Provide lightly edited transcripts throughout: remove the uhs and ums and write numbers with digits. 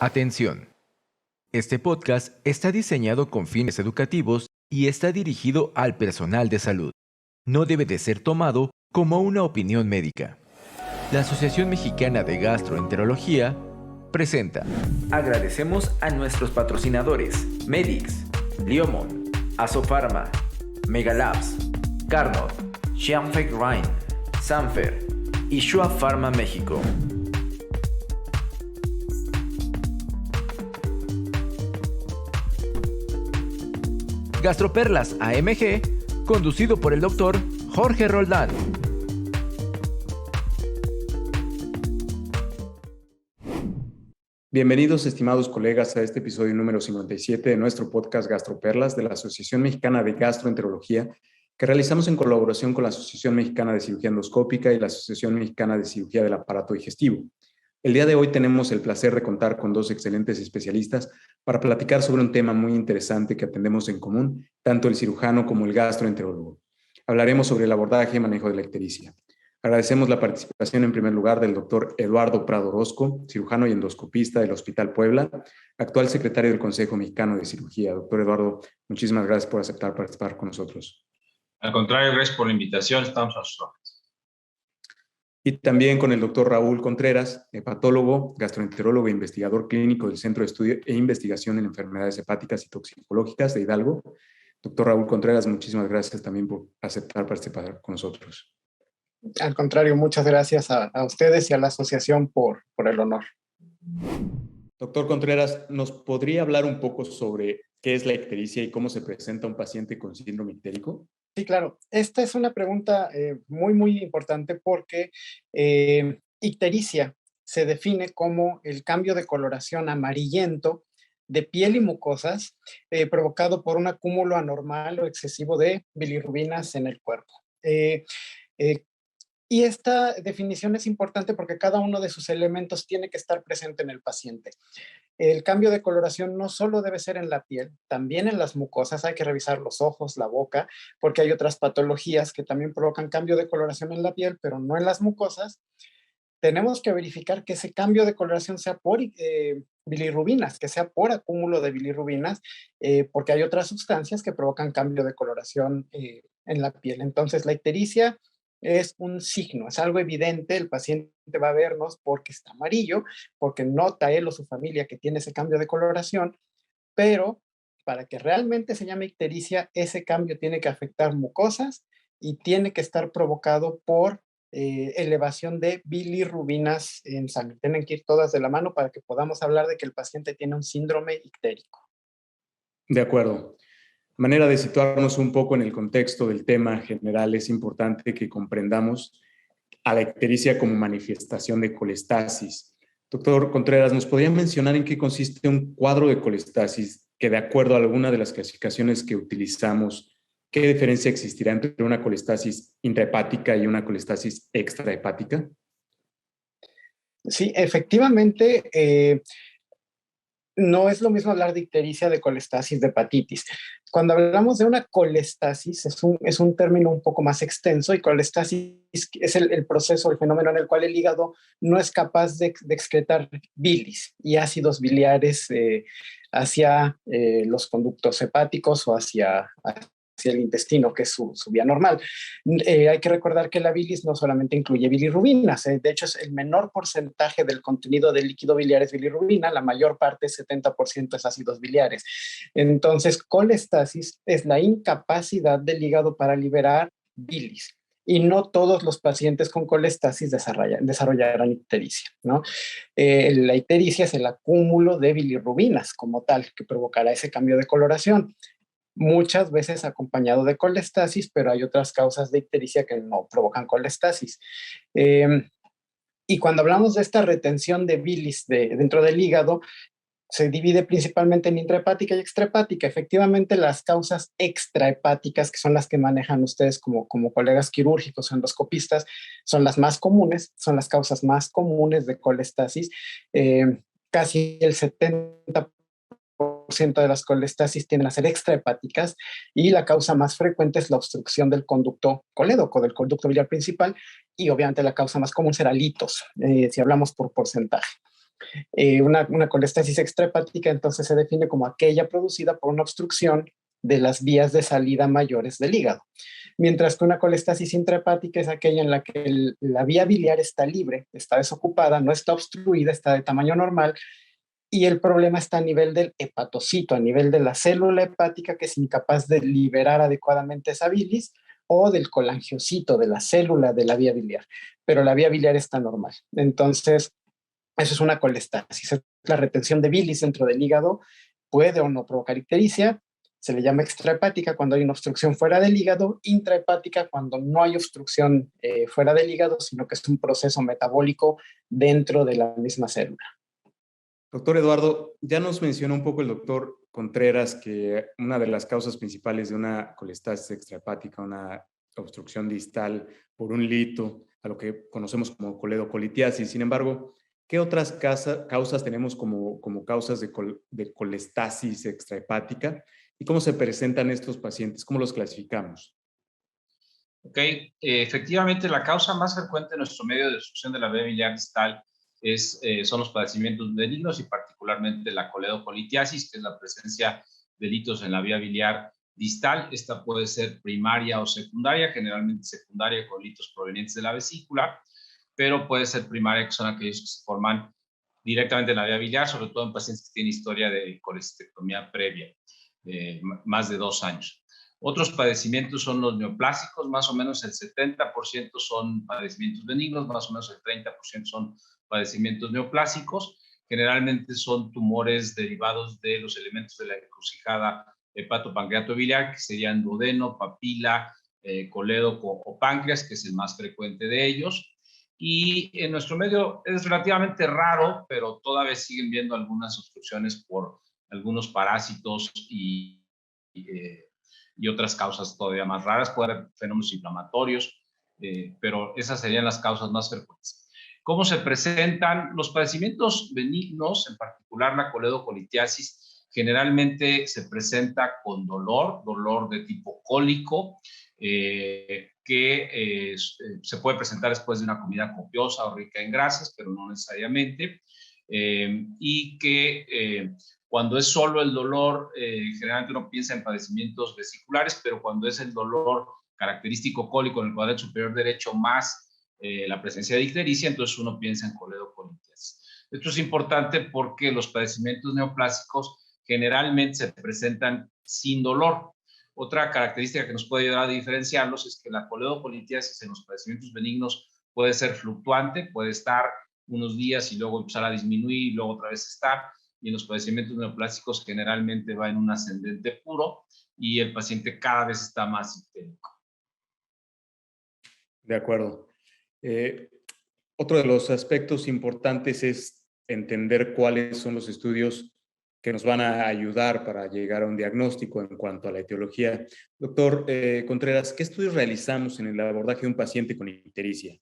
Atención. Este podcast está diseñado con fines educativos y está dirigido al personal de salud. No debe de ser tomado como una opinión médica. La Asociación Mexicana de Gastroenterología presenta. Agradecemos a nuestros patrocinadores Medix, Liomon, Asofarma, Megalabs, Carnot, Xianfeng Rhine, Sanfer y Shua Pharma México. Gastroperlas AMG, conducido por el doctor Jorge Roldán. Bienvenidos, estimados colegas, a este episodio número 57 de nuestro podcast Gastroperlas de la Asociación Mexicana de Gastroenterología, que realizamos en colaboración con la Asociación Mexicana de Cirugía Endoscópica y la Asociación Mexicana de Cirugía del Aparato Digestivo. El día de hoy tenemos el placer de contar con dos excelentes especialistas para platicar sobre un tema muy interesante que atendemos en común, tanto el cirujano como el gastroenterólogo. Hablaremos sobre el abordaje y manejo de la ictericia. Agradecemos la participación en primer lugar del doctor Eduardo Prado Orozco, cirujano y endoscopista del Hospital Puebla, actual secretario del Consejo Mexicano de Cirugía. Doctor Eduardo, muchísimas gracias por aceptar participar con nosotros. Al contrario, gracias por la invitación, estamos a sus órdenes. Y también con el doctor Raúl Contreras, hepatólogo, gastroenterólogo e investigador clínico del Centro de Estudio e Investigación en Enfermedades Hepáticas y Toxicológicas de Hidalgo. Doctor Raúl Contreras, muchísimas gracias también por aceptar participar con nosotros. Al contrario, muchas gracias a ustedes y a la asociación por el honor. Doctor Contreras, ¿nos podría hablar un poco sobre qué es la ictericia y cómo se presenta un paciente con síndrome ictérico? Sí, claro. Esta es una pregunta muy importante porque ictericia se define como el cambio de coloración amarillento de piel y mucosas provocado por un acúmulo anormal o excesivo de bilirrubinas en el cuerpo. Y esta definición es importante porque cada uno de sus elementos tiene que estar presente en el paciente. El cambio de coloración no solo debe ser en la piel, también en las mucosas. Hay que revisar los ojos, la boca, porque hay otras patologías que también provocan cambio de coloración en la piel, pero no en las mucosas. Tenemos que verificar que ese cambio de coloración sea por bilirrubinas, que sea por acúmulo de bilirrubinas, porque hay otras sustancias que provocan cambio de coloración en la piel. Entonces, la ictericia es un signo, es algo evidente. El paciente va a vernos porque está amarillo, porque nota él o su familia que tiene ese cambio de coloración, pero para que realmente se llame ictericia, ese cambio tiene que afectar mucosas y tiene que estar provocado por elevación de bilirrubinas en sangre. Tienen que ir todas de la mano para que podamos hablar de que el paciente tiene un síndrome ictérico. De acuerdo. Manera de situarnos un poco en el contexto del tema general, es importante que comprendamos a la ictericia como manifestación de colestasis. Doctor Contreras, ¿nos podría mencionar en qué consiste un cuadro de colestasis que, de acuerdo a alguna de las clasificaciones que utilizamos, qué diferencia existirá entre una colestasis intrahepática y una colestasis extrahepática? Sí, efectivamente, no es lo mismo hablar de ictericia, de colestasis, de hepatitis. Cuando hablamos de una colestasis, es un término un poco más extenso, y colestasis es el proceso, el fenómeno en el cual el hígado no es capaz de excretar bilis y ácidos biliares hacia los conductos hepáticos o hacia el intestino, que es su vía normal. Hay que recordar que la bilis no solamente incluye bilirrubinas, de hecho es el menor porcentaje del contenido del líquido biliar es bilirrubina, la mayor parte, 70%, es ácidos biliares. Entonces, colestasis es la incapacidad del hígado para liberar bilis. Y no todos los pacientes con colestasis desarrollarán ictericia, ¿no? La ictericia es el acúmulo de bilirrubinas como tal, que provocará ese cambio de coloración, muchas veces acompañado de colestasis, pero hay otras causas de ictericia que no provocan colestasis. Y cuando hablamos de esta retención de bilis dentro del hígado, se divide principalmente en intrahepática y extrahepática. Efectivamente, las causas extrahepáticas, que son las que manejan ustedes como colegas quirúrgicos o endoscopistas, son las más comunes, son las causas más comunes de colestasis. Casi el 70% de las colestasis tienden a ser extrahepáticas, y la causa más frecuente es la obstrucción del conducto colédoco, del conducto biliar principal, y obviamente la causa más común será litos, si hablamos por porcentaje. Una colestasis extrahepática entonces se define como aquella producida por una obstrucción de las vías de salida mayores del hígado, mientras que una colestasis intrahepática es aquella en la que la vía biliar está libre, está desocupada, no está obstruida, está de tamaño normal, y el problema está a nivel del hepatocito, a nivel de la célula hepática que es incapaz de liberar adecuadamente esa bilis, o del colangiocito, de la célula de la vía biliar, pero la vía biliar está normal. Entonces, eso es una colestasis, es la retención de bilis dentro del hígado, puede o no provocar ictericia, se le llama extrahepática cuando hay una obstrucción fuera del hígado, intrahepática cuando no hay obstrucción fuera del hígado, sino que es un proceso metabólico dentro de la misma célula. Doctor Eduardo, ya nos mencionó un poco el doctor Contreras que una de las causas principales de una colestasis extrahepática, una obstrucción distal por un lito, a lo que conocemos como coledocolitiasis. Sin embargo, ¿qué otras causas tenemos como causas de colestasis extrahepática? ¿Y cómo se presentan estos pacientes? ¿Cómo los clasificamos? Ok, efectivamente la causa más frecuente en nuestro medio de obstrucción de la vía biliar distal son los padecimientos benignos y particularmente la coledocolitiasis, que es la presencia de litos en la vía biliar distal. Esta puede ser primaria o secundaria, generalmente secundaria con litos provenientes de la vesícula, pero puede ser primaria, que son aquellos que se forman directamente en la vía biliar, sobre todo en pacientes que tienen historia de colestectomía previa, más de 2 años. Otros padecimientos son los neoplásicos, más o menos el 70% son padecimientos benignos, más o menos el 30% son padecimientos neoplásicos. Generalmente son tumores derivados de los elementos de la encrucijada hepatopancreato-biliar, que serían duodeno, papila, colédoco o páncreas, que es el más frecuente de ellos. Y en nuestro medio es relativamente raro, pero todavía siguen viendo algunas obstrucciones por algunos parásitos y otras causas todavía más raras. Puede haber fenómenos inflamatorios, pero esas serían las causas más frecuentes. ¿Cómo se presentan los padecimientos benignos, en particular la coledocolitiasis? Generalmente se presenta con dolor de tipo cólico, que se puede presentar después de una comida copiosa o rica en grasas, pero no necesariamente, y que cuando es solo el dolor, generalmente uno piensa en padecimientos vesiculares, pero cuando es el dolor característico cólico en el cuadrante superior derecho más la presencia de ictericia, entonces uno piensa en coledocolitiasis. Esto es importante porque los padecimientos neoplásicos generalmente se presentan sin dolor. Otra característica que nos puede ayudar a diferenciarlos es que la coledocolitiasis en los padecimientos benignos puede ser fluctuante, puede estar unos días y luego empezar a disminuir y luego otra vez estar, y en los padecimientos neoplásicos generalmente va en un ascendente puro y el paciente cada vez está más ictérico. De acuerdo. Otro de los aspectos importantes es entender cuáles son los estudios que nos van a ayudar para llegar a un diagnóstico en cuanto a la etiología. Doctor Contreras, ¿qué estudios realizamos en el abordaje de un paciente con ictericia?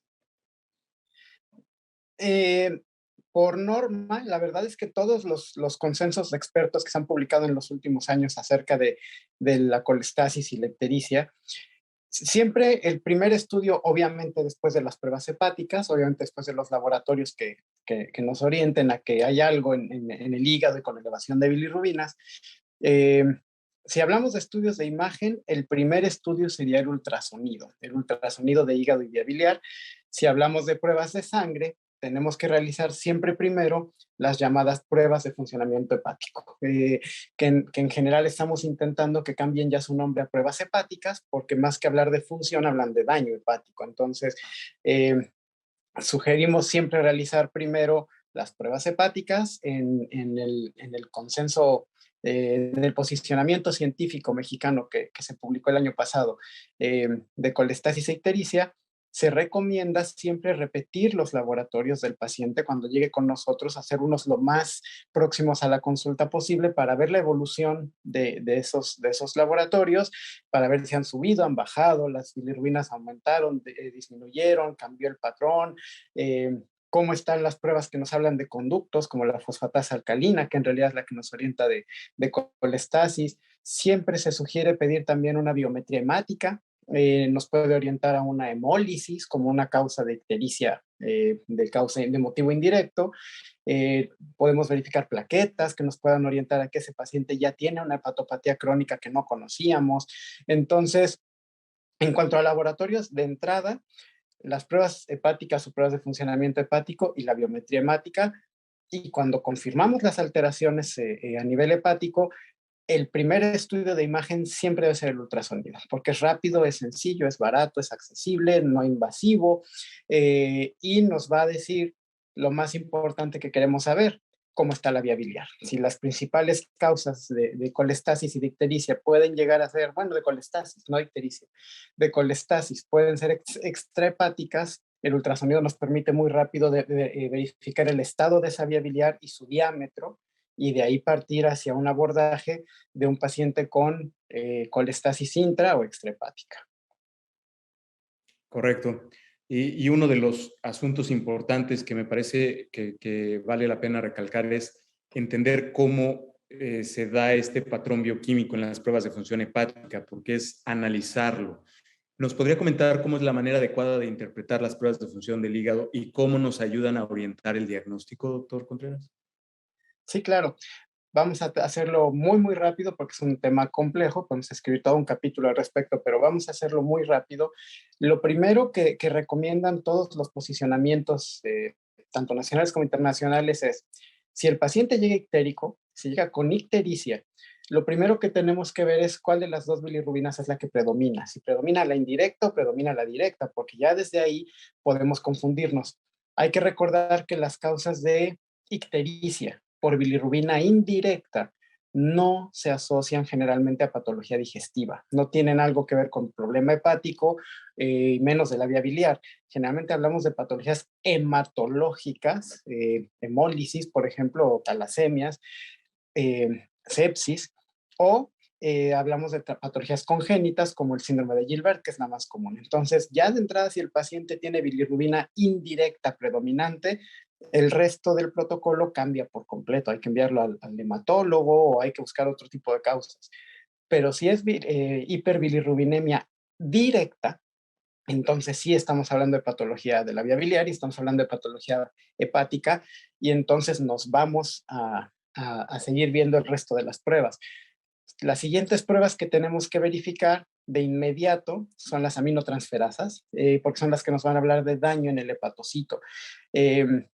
Por norma, la verdad es que todos los consensos de expertos que se han publicado en los últimos años acerca de la colestasis y la ictericia, siempre el primer estudio, obviamente después de las pruebas hepáticas, obviamente después de los laboratorios que nos orienten a que hay algo en el hígado y con elevación de bilirrubinas. Si hablamos de estudios de imagen, el primer estudio sería el ultrasonido de hígado y vía biliar. Si hablamos de pruebas de sangre, tenemos que realizar siempre primero las llamadas pruebas de funcionamiento hepático, que en general estamos intentando que cambien ya su nombre a pruebas hepáticas, porque más que hablar de función, hablan de daño hepático. Entonces, sugerimos siempre realizar primero las pruebas hepáticas en el consenso del posicionamiento científico mexicano que se publicó el año pasado de colestasis e ictericia. Se recomienda siempre repetir los laboratorios del paciente cuando llegue con nosotros, hacer unos lo más próximos a la consulta posible para ver la evolución de esos laboratorios, para ver si han subido, han bajado, las bilirrubinas aumentaron, disminuyeron, cambió el patrón, cómo están las pruebas que nos hablan de conductos, como la fosfatasa alcalina, que en realidad es la que nos orienta de colestasis. Siempre se sugiere pedir también una biometría hemática. Nos puede orientar a una hemólisis como una causa de ictericia de motivo indirecto. Podemos verificar plaquetas que nos puedan orientar a que ese paciente ya tiene una hepatopatía crónica que no conocíamos. Entonces, en cuanto a laboratorios, de entrada, las pruebas hepáticas o pruebas de funcionamiento hepático y la biometría hemática, y cuando confirmamos las alteraciones a nivel hepático, el primer estudio de imagen siempre debe ser el ultrasonido, porque es rápido, es sencillo, es barato, es accesible, no invasivo, y nos va a decir lo más importante que queremos saber: cómo está la vía biliar. Si las principales causas de colestasis y de ictericia pueden llegar a ser, bueno, de colestasis, no ictericia, de colestasis pueden ser extrahepáticas, el ultrasonido nos permite muy rápido verificar el estado de esa vía biliar y su diámetro, y de ahí partir hacia un abordaje de un paciente con colestasis intra o extrahepática. Correcto. Y uno de los asuntos importantes que me parece que vale la pena recalcar es entender cómo se da este patrón bioquímico en las pruebas de función hepática, porque es analizarlo. ¿Nos podría comentar cómo es la manera adecuada de interpretar las pruebas de función del hígado y cómo nos ayudan a orientar el diagnóstico, doctor Contreras? Sí, claro. Vamos a hacerlo muy, muy rápido porque es un tema complejo. Podemos escribir todo un capítulo al respecto, pero vamos a hacerlo muy rápido. Lo primero que recomiendan todos los posicionamientos, tanto nacionales como internacionales, es: si el paciente llega ictérico, si llega con ictericia, lo primero que tenemos que ver es cuál de las dos bilirrubinas es la que predomina. Si predomina la indirecta o predomina la directa, porque ya desde ahí podemos confundirnos. Hay que recordar que las causas de ictericia por bilirrubina indirecta no se asocian generalmente a patología digestiva, no tienen algo que ver con problema hepático, menos de la vía biliar. Generalmente hablamos de patologías hematológicas, hemólisis, por ejemplo, o talasemias, sepsis, o hablamos de patologías congénitas como el síndrome de Gilbert, que es la más común. Entonces, ya de entrada, si el paciente tiene bilirrubina indirecta predominante, el resto del protocolo cambia por completo. Hay que enviarlo al hematólogo o hay que buscar otro tipo de causas. Pero si es hiperbilirrubinemia directa, entonces sí estamos hablando de patología de la vía biliar y estamos hablando de patología hepática, y entonces nos vamos a seguir viendo el resto de las pruebas. Las siguientes pruebas que tenemos que verificar de inmediato son las aminotransferasas, porque son las que nos van a hablar de daño en el hepatocito.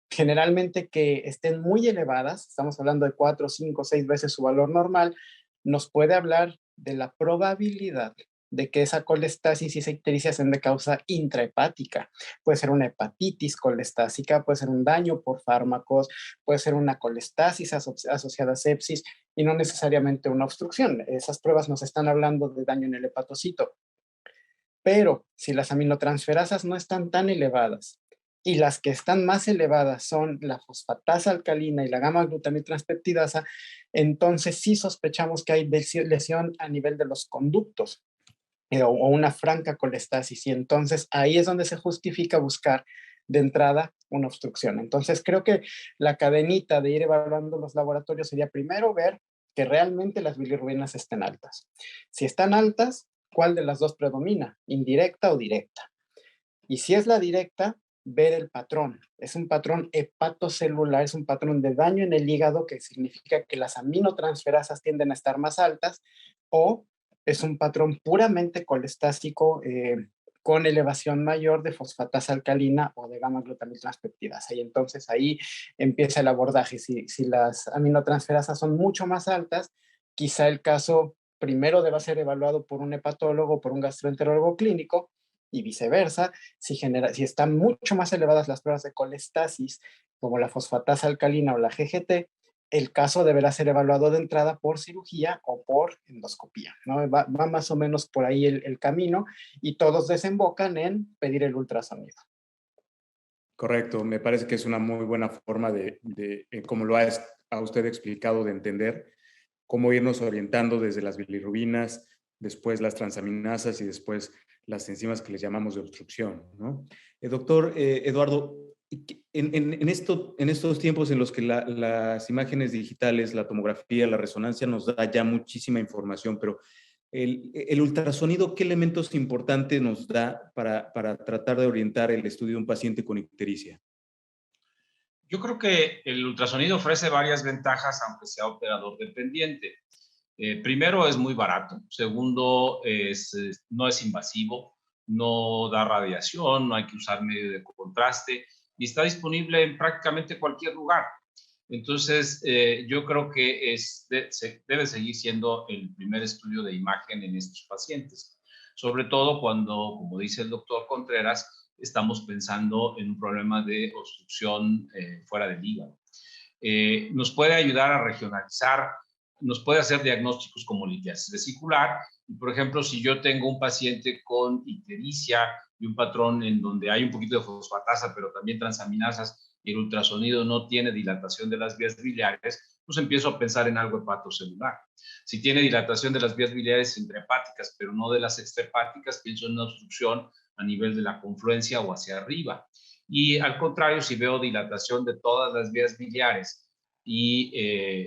Generalmente que estén muy elevadas, estamos hablando de 4, 5, 6 veces su valor normal, nos puede hablar de la probabilidad de que esa colestasis y esa ictericia sean de causa intrahepática. Puede ser una hepatitis colestásica, puede ser un daño por fármacos, puede ser una colestasis asociada a sepsis y no necesariamente una obstrucción. Esas pruebas nos están hablando de daño en el hepatocito. Pero si las aminotransferasas no están tan elevadas y las que están más elevadas son la fosfatasa alcalina y la gamma-glutamiltranspeptidasa, entonces sí sospechamos que hay lesión a nivel de los conductos, o una franca colestasis, y entonces ahí es donde se justifica buscar de entrada una obstrucción. Entonces creo que la cadenita de ir evaluando los laboratorios sería primero ver que realmente las bilirrubinas estén altas. Si están altas, ¿cuál de las dos predomina? ¿Indirecta o directa? Y si es la directa, ver el patrón. Es un patrón hepatocelular, es un patrón de daño en el hígado, que significa que las aminotransferasas tienden a estar más altas, o es un patrón puramente colestásico, con elevación mayor de fosfatasa alcalina o de gamma-glutamiltranspeptidasa. Y entonces ahí empieza el abordaje. Si las aminotransferasas son mucho más altas, quizá el caso primero deba ser evaluado por un hepatólogo, por un gastroenterólogo clínico, y viceversa. Si están mucho más elevadas las pruebas de colestasis, como la fosfatasa alcalina o la GGT, el caso deberá ser evaluado de entrada por cirugía o por endoscopía, ¿no? Va más o menos por ahí el camino, y todos desembocan en pedir el ultrasonido. Correcto, me parece que es una muy buena forma como lo ha usted explicado, de entender cómo irnos orientando desde las bilirrubinas, después las transaminasas y después las enzimas que les llamamos de obstrucción, ¿no? Doctor Eduardo, en estos tiempos en los que las imágenes digitales, la tomografía, la resonancia nos da ya muchísima información, pero el ultrasonido, ¿qué elementos importantes nos da para tratar de orientar el estudio de un paciente con ictericia? Yo creo que el ultrasonido ofrece varias ventajas, aunque sea operador dependiente. Primero, es muy barato. Segundo, no es invasivo, no da radiación, no hay que usar medio de contraste y está disponible en prácticamente cualquier lugar. Entonces, yo creo que debe seguir siendo el primer estudio de imagen en estos pacientes, sobre todo cuando, como dice el doctor Contreras, estamos pensando en un problema de obstrucción fuera del hígado. Nos puede ayudar a regionalizar, nos puede hacer diagnósticos como litiasis vesicular. Y, por ejemplo, si yo tengo un paciente con ictericia y un patrón en donde hay un poquito de fosfatasa, pero también transaminasas, y el ultrasonido no tiene dilatación de las vías biliares, pues empiezo a pensar en algo hepatocelular. Si tiene dilatación de las vías biliares intrahepáticas, pero no de las extrahepáticas, pienso en una obstrucción a nivel de la confluencia o hacia arriba. Y al contrario, si veo dilatación de todas las vías biliares y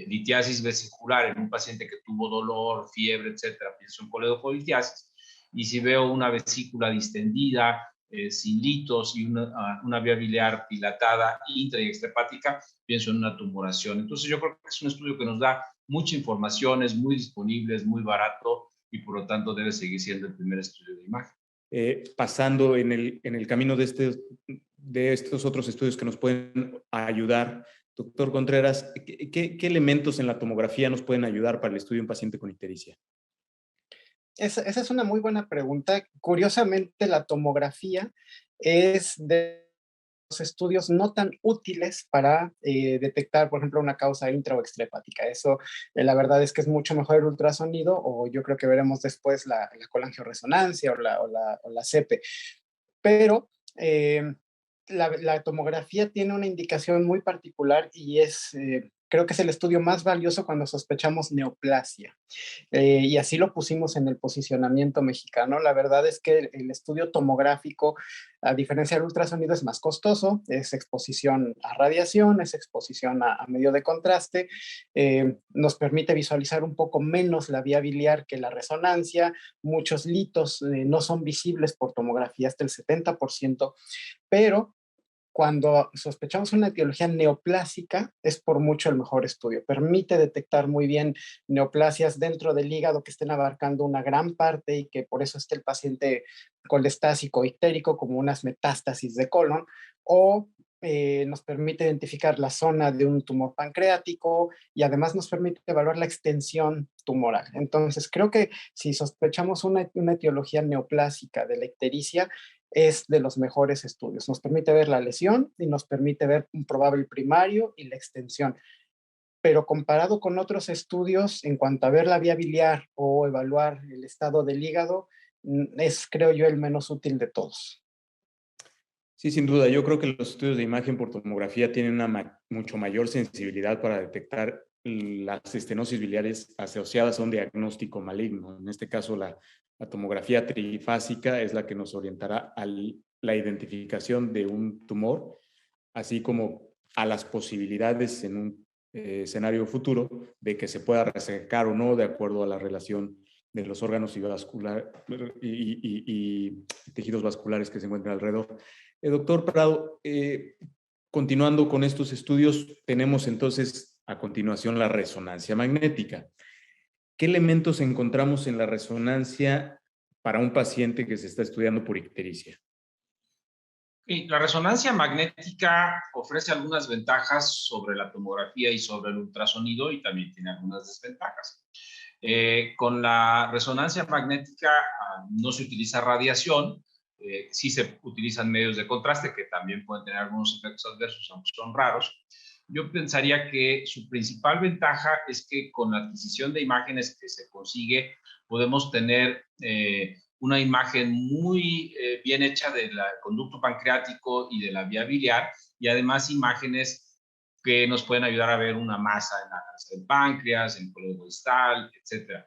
litiasis vesicular en un paciente que tuvo dolor, fiebre, etcétera, pienso en coledocolitiasis. Y si veo una vesícula distendida, sin litos y una vía biliar dilatada intra y extrahepática, pienso en una tumoración. Entonces yo creo que es un estudio que nos da mucha información, es muy disponible, es muy barato y por lo tanto debe seguir siendo el primer estudio de imagen. Pasando en el camino de estos otros estudios que nos pueden ayudar, doctor Contreras, ¿qué elementos en la tomografía nos pueden ayudar para el estudio de un paciente con ictericia? Esa es una muy buena pregunta. Curiosamente, la tomografía es de los estudios no tan útiles para detectar, por ejemplo, una causa intra o extrahepática. Eso, la verdad es que es mucho mejor el ultrasonido, o yo creo que veremos después la colangiorresonancia o la CEPE. Pero la tomografía tiene una indicación muy particular y creo que es el estudio más valioso cuando sospechamos neoplasia. Y así lo pusimos en el posicionamiento mexicano. La verdad es que el estudio tomográfico, a diferencia del ultrasonido, es más costoso, es exposición a radiación, es exposición a medio de contraste, nos permite visualizar un poco menos la vía biliar que la resonancia, muchos litos no son visibles por tomografía, hasta el 70%, pero cuando sospechamos una etiología neoplásica, es por mucho el mejor estudio. Permite detectar muy bien neoplasias dentro del hígado que estén abarcando una gran parte y que por eso esté el paciente colestásico ictérico como unas metástasis de colon, o nos permite identificar la zona de un tumor pancreático y además nos permite evaluar la extensión tumoral. Entonces, creo que si sospechamos una etiología neoplásica de la ictericia, es de los mejores estudios. Nos permite ver la lesión y nos permite ver un probable primario y la extensión. Pero comparado con otros estudios, en cuanto a ver la vía biliar o evaluar el estado del hígado, es, creo yo, el menos útil de todos. Sí, sin duda. Yo creo que los estudios de imagen por tomografía tienen una mucho mayor sensibilidad para detectar las estenosis biliares asociadas a un diagnóstico maligno. En este caso, la tomografía trifásica es la que nos orientará a la identificación de un tumor, así como a las posibilidades en un escenario futuro de que se pueda resecar o no de acuerdo a la relación de los órganos y tejidos vasculares que se encuentran alrededor. Doctor Prado, continuando con estos estudios, tenemos entonces a continuación la resonancia magnética. ¿Qué elementos encontramos en la resonancia para un paciente que se está estudiando por ictericia? La resonancia magnética ofrece algunas ventajas sobre la tomografía y sobre el ultrasonido y también tiene algunas desventajas. Con la resonancia magnética no se utiliza radiación, sí se utilizan medios de contraste que también pueden tener algunos efectos adversos, aunque son raros. Yo pensaría que su principal ventaja es que con la adquisición de imágenes que se consigue podemos tener una imagen muy bien hecha del conducto pancreático y de la vía biliar y además imágenes que nos pueden ayudar a ver una masa en la grasa del páncreas, en el cólon distal, etc.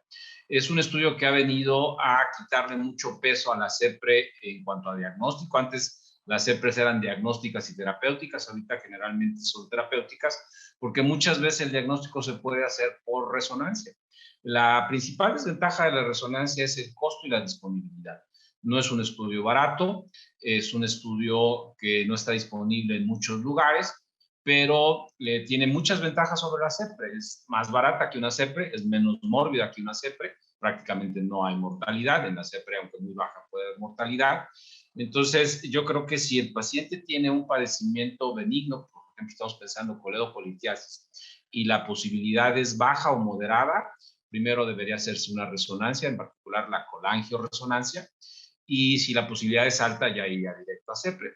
Es un estudio que ha venido a quitarle mucho peso a la CEPRE en cuanto a diagnóstico. Antes las CEPRES eran diagnósticas y terapéuticas, ahorita generalmente son terapéuticas, porque muchas veces el diagnóstico se puede hacer por resonancia. La principal desventaja de la resonancia es el costo y la disponibilidad. No es un estudio barato, es un estudio que no está disponible en muchos lugares, pero tiene muchas ventajas sobre la CEPRE. Es más barata que una CEPRE, es menos mórbida que una CEPRE, prácticamente no hay mortalidad. En la CEPRE, aunque muy baja, puede haber mortalidad. Entonces, yo creo que si el paciente tiene un padecimiento benigno, por ejemplo, estamos pensando coledocolitiasis, y la posibilidad es baja o moderada, primero debería hacerse una resonancia, en particular la colangioresonancia, y si la posibilidad es alta, ya iría directo a CEPRE.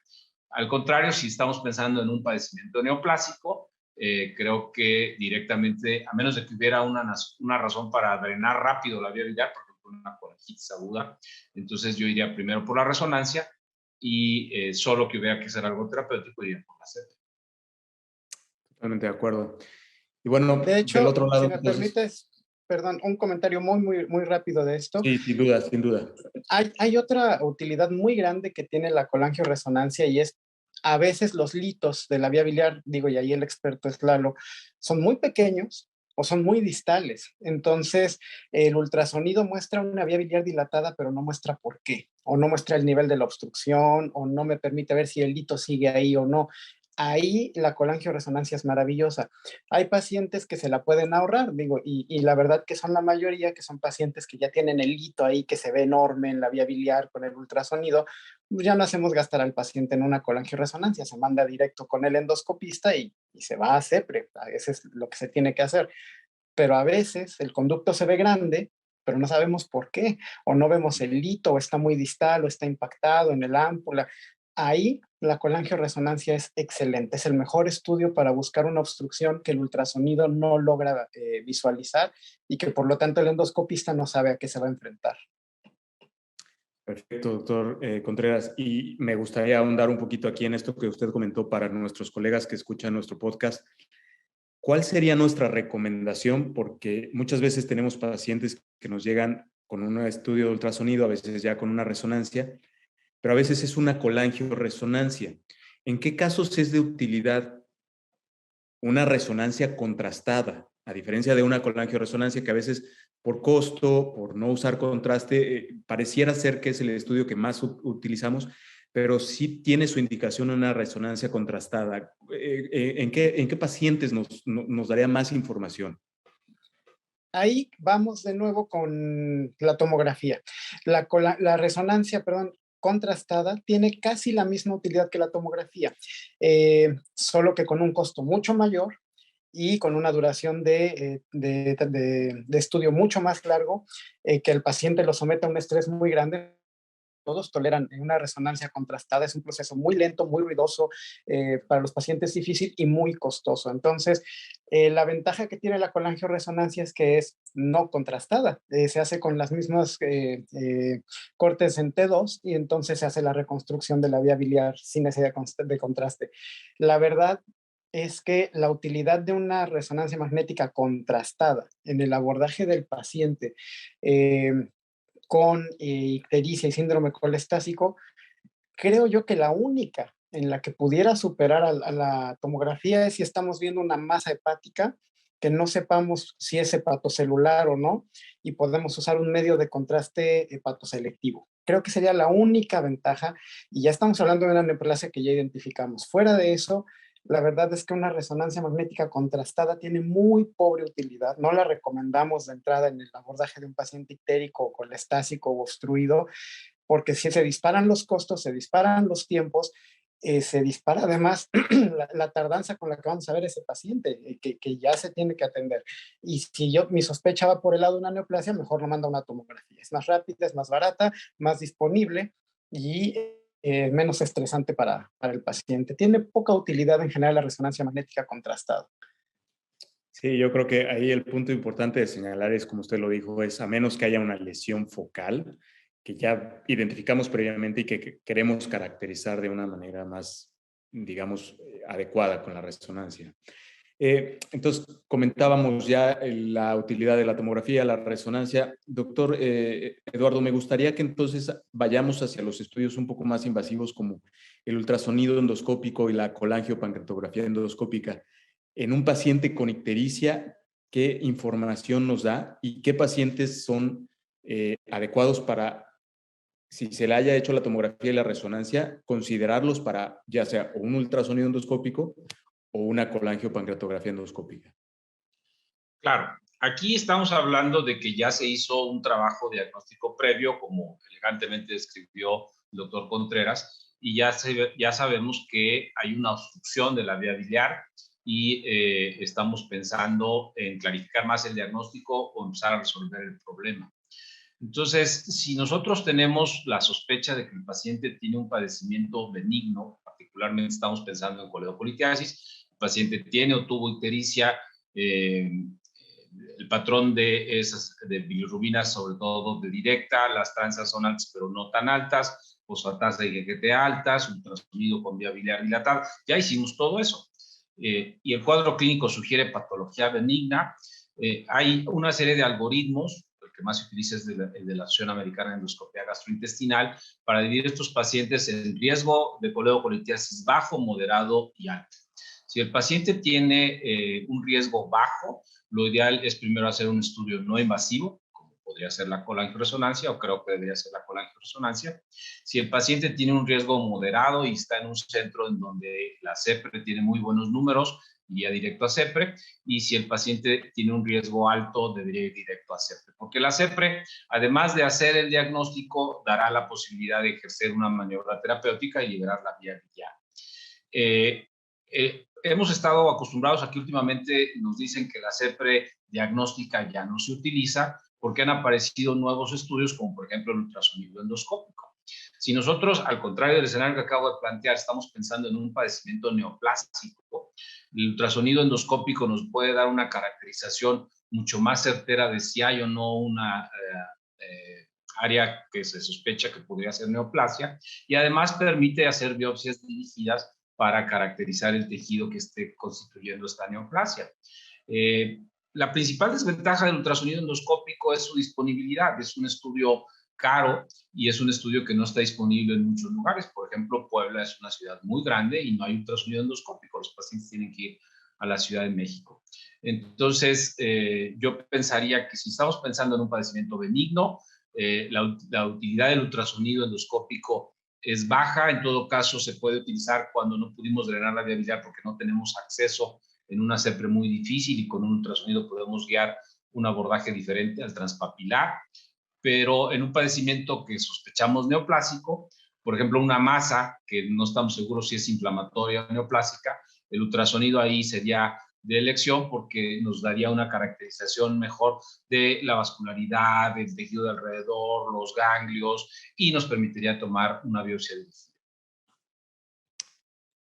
Al contrario, si estamos pensando en un padecimiento neoplásico, creo que directamente, a menos de que hubiera una razón para drenar rápido la vía biliar, por ejemplo, una colangitis aguda, entonces yo iría primero por la resonancia y solo que hubiera que hacer algo terapéutico, iría por la CEPRE. Totalmente de acuerdo. Y bueno, De del hecho, otro lado, si me entonces, permites, perdón, un comentario muy rápido de esto. sí, sin duda, sin duda. Hay otra utilidad muy grande que tiene la colangioresonancia y es a veces los litos de la vía biliar, digo, y ahí el experto es Lalo, son muy pequeños o son muy distales. Entonces, el ultrasonido muestra una vía biliar dilatada, pero no muestra por qué, o no muestra el nivel de la obstrucción, o no me permite ver si el lito sigue ahí o no. Ahí la colangioresonancia es maravillosa. Hay pacientes que se la pueden ahorrar, digo, y la verdad que son la mayoría, que son pacientes que ya tienen el hito ahí que se ve enorme en la vía biliar con el ultrasonido. Ya no hacemos gastar al paciente en una colangioresonancia, se manda directo con el endoscopista y se va a CEPRE. Eso es lo que se tiene que hacer. Pero a veces el conducto se ve grande, pero no sabemos por qué, o no vemos el hito, o está muy distal, o está impactado en el ámpula. Ahí la colangioresonancia es excelente, es el mejor estudio para buscar una obstrucción que el ultrasonido no logra visualizar y que por lo tanto el endoscopista no sabe a qué se va a enfrentar. Perfecto, doctor Contreras. Y me gustaría ahondar un poquito aquí en esto que usted comentó para nuestros colegas que escuchan nuestro podcast. ¿Cuál sería nuestra recomendación? Porque muchas veces tenemos pacientes que nos llegan con un estudio de ultrasonido, a veces ya con una resonancia, pero a veces es una colangioresonancia. ¿En qué casos es de utilidad una resonancia contrastada, a diferencia de una colangioresonancia que a veces por costo, por no usar contraste, pareciera ser que es el estudio que más utilizamos, pero sí tiene su indicación una resonancia contrastada? ¿En qué pacientes nos daría más información? Ahí vamos de nuevo con la tomografía. La resonancia, perdón, contrastada tiene casi la misma utilidad que la tomografía, solo que con un costo mucho mayor y con una duración de estudio mucho más largo, que el paciente lo somete a un estrés muy grande. Todos toleran una resonancia contrastada, es un proceso muy lento, muy ruidoso, para los pacientes difícil y muy costoso. Entonces, la ventaja que tiene la colangioresonancia es que es no contrastada, se hace con las mismas cortes en T2 y entonces se hace la reconstrucción de la vía biliar sin necesidad de contraste. La verdad es que la utilidad de una resonancia magnética contrastada en el abordaje del paciente con ictericia y síndrome colestásico, creo yo que la única en la que pudiera superar a la tomografía es si estamos viendo una masa hepática que no sepamos si es hepatocelular o no y podemos usar un medio de contraste hepatoselectivo. Creo que sería la única ventaja y ya estamos hablando de una neoplasia que ya identificamos. Fuera de eso, la verdad es que una resonancia magnética contrastada tiene muy pobre utilidad. No la recomendamos de entrada en el abordaje de un paciente ictérico, colestásico o obstruido, porque si se disparan los costos, se disparan los tiempos, se dispara además la tardanza con la que vamos a ver ese paciente, que ya se tiene que atender. Y si mi sospecha va por el lado de una neoplasia, mejor lo manda a una tomografía. Es más rápida, es más barata, más disponible y menos estresante para el paciente. Tiene poca utilidad en general la resonancia magnética contrastada. Sí, yo creo que ahí el punto importante de señalar es, como usted lo dijo, es a menos que haya una lesión focal que ya identificamos previamente y que queremos caracterizar de una manera más, digamos, adecuada con la resonancia. Entonces, comentábamos ya la utilidad de la tomografía, la resonancia. Doctor Eduardo, me gustaría que entonces vayamos hacia los estudios un poco más invasivos como el ultrasonido endoscópico y la colangiopancreatografía endoscópica. en un paciente con ictericia, ¿qué información nos da y qué pacientes son adecuados para, si se le haya hecho la tomografía y la resonancia, considerarlos para ya sea un ultrasonido endoscópico o una colangiopancreatografía endoscópica? Claro, aquí estamos hablando de que ya se hizo un trabajo diagnóstico previo, como elegantemente describió el doctor Contreras, y ya sabemos que hay una obstrucción de la vía biliar y estamos pensando en clarificar más el diagnóstico o empezar a resolver el problema. Entonces, si nosotros tenemos la sospecha de que el paciente tiene un padecimiento benigno, particularmente estamos pensando en coledocolitiasis, el paciente tiene o tuvo ictericia, eh, el patrón de bilirrubinas, sobre todo de directa, las transas son altas pero no tan altas, fosfatasa y GGT altas, ultrasonido con vía biliar dilatada, ya hicimos todo eso. Y el cuadro clínico sugiere patología benigna. Hay una serie de algoritmos, el que más se utiliza es el de la Asociación Americana de Endoscopia Gastrointestinal, para dividir estos pacientes en riesgo de coledocolitiasis bajo, moderado y alto. Si el paciente tiene un riesgo bajo, lo ideal es primero hacer un estudio no invasivo, como podría ser la colangioresonancia, o creo que debería ser la colangioresonancia. Si el paciente tiene un riesgo moderado y está en un centro en donde la CEPRE tiene muy buenos números, iría directo a CEPRE, y si el paciente tiene un riesgo alto, debería ir directo a CEPRE, porque la CEPRE, además de hacer el diagnóstico, dará la posibilidad de ejercer una maniobra terapéutica y liberar la vía biliar. Hemos estado acostumbrados aquí últimamente, nos dicen que la CEPRE diagnóstica ya no se utiliza porque han aparecido nuevos estudios como por ejemplo el ultrasonido endoscópico. Si nosotros, al contrario del escenario que acabo de plantear, estamos pensando en un padecimiento neoplásico, el ultrasonido endoscópico nos puede dar una caracterización mucho más certera de si hay o no una área que se sospecha que podría ser neoplasia, y además permite hacer biopsias dirigidas para caracterizar el tejido que esté constituyendo esta neoplasia. La principal desventaja del ultrasonido endoscópico es su disponibilidad. Es un estudio caro y es un estudio que no está disponible en muchos lugares. Por ejemplo, Puebla es una ciudad muy grande y no hay ultrasonido endoscópico. Los pacientes tienen que ir a la Ciudad de México. Entonces, yo pensaría que si estamos pensando en un padecimiento benigno, la utilidad del ultrasonido endoscópico es baja. En todo caso, se puede utilizar cuando no pudimos drenar la vía biliar porque no tenemos acceso en una CEPRE muy difícil, y con un ultrasonido podemos guiar un abordaje diferente al transpapilar. Pero en un padecimiento que sospechamos neoplásico, por ejemplo, una masa que no estamos seguros si es inflamatoria o neoplásica, el ultrasonido ahí sería de elección porque nos daría una caracterización mejor de la vascularidad, del tejido de alrededor, los ganglios, y nos permitiría tomar una biopsia dirigida.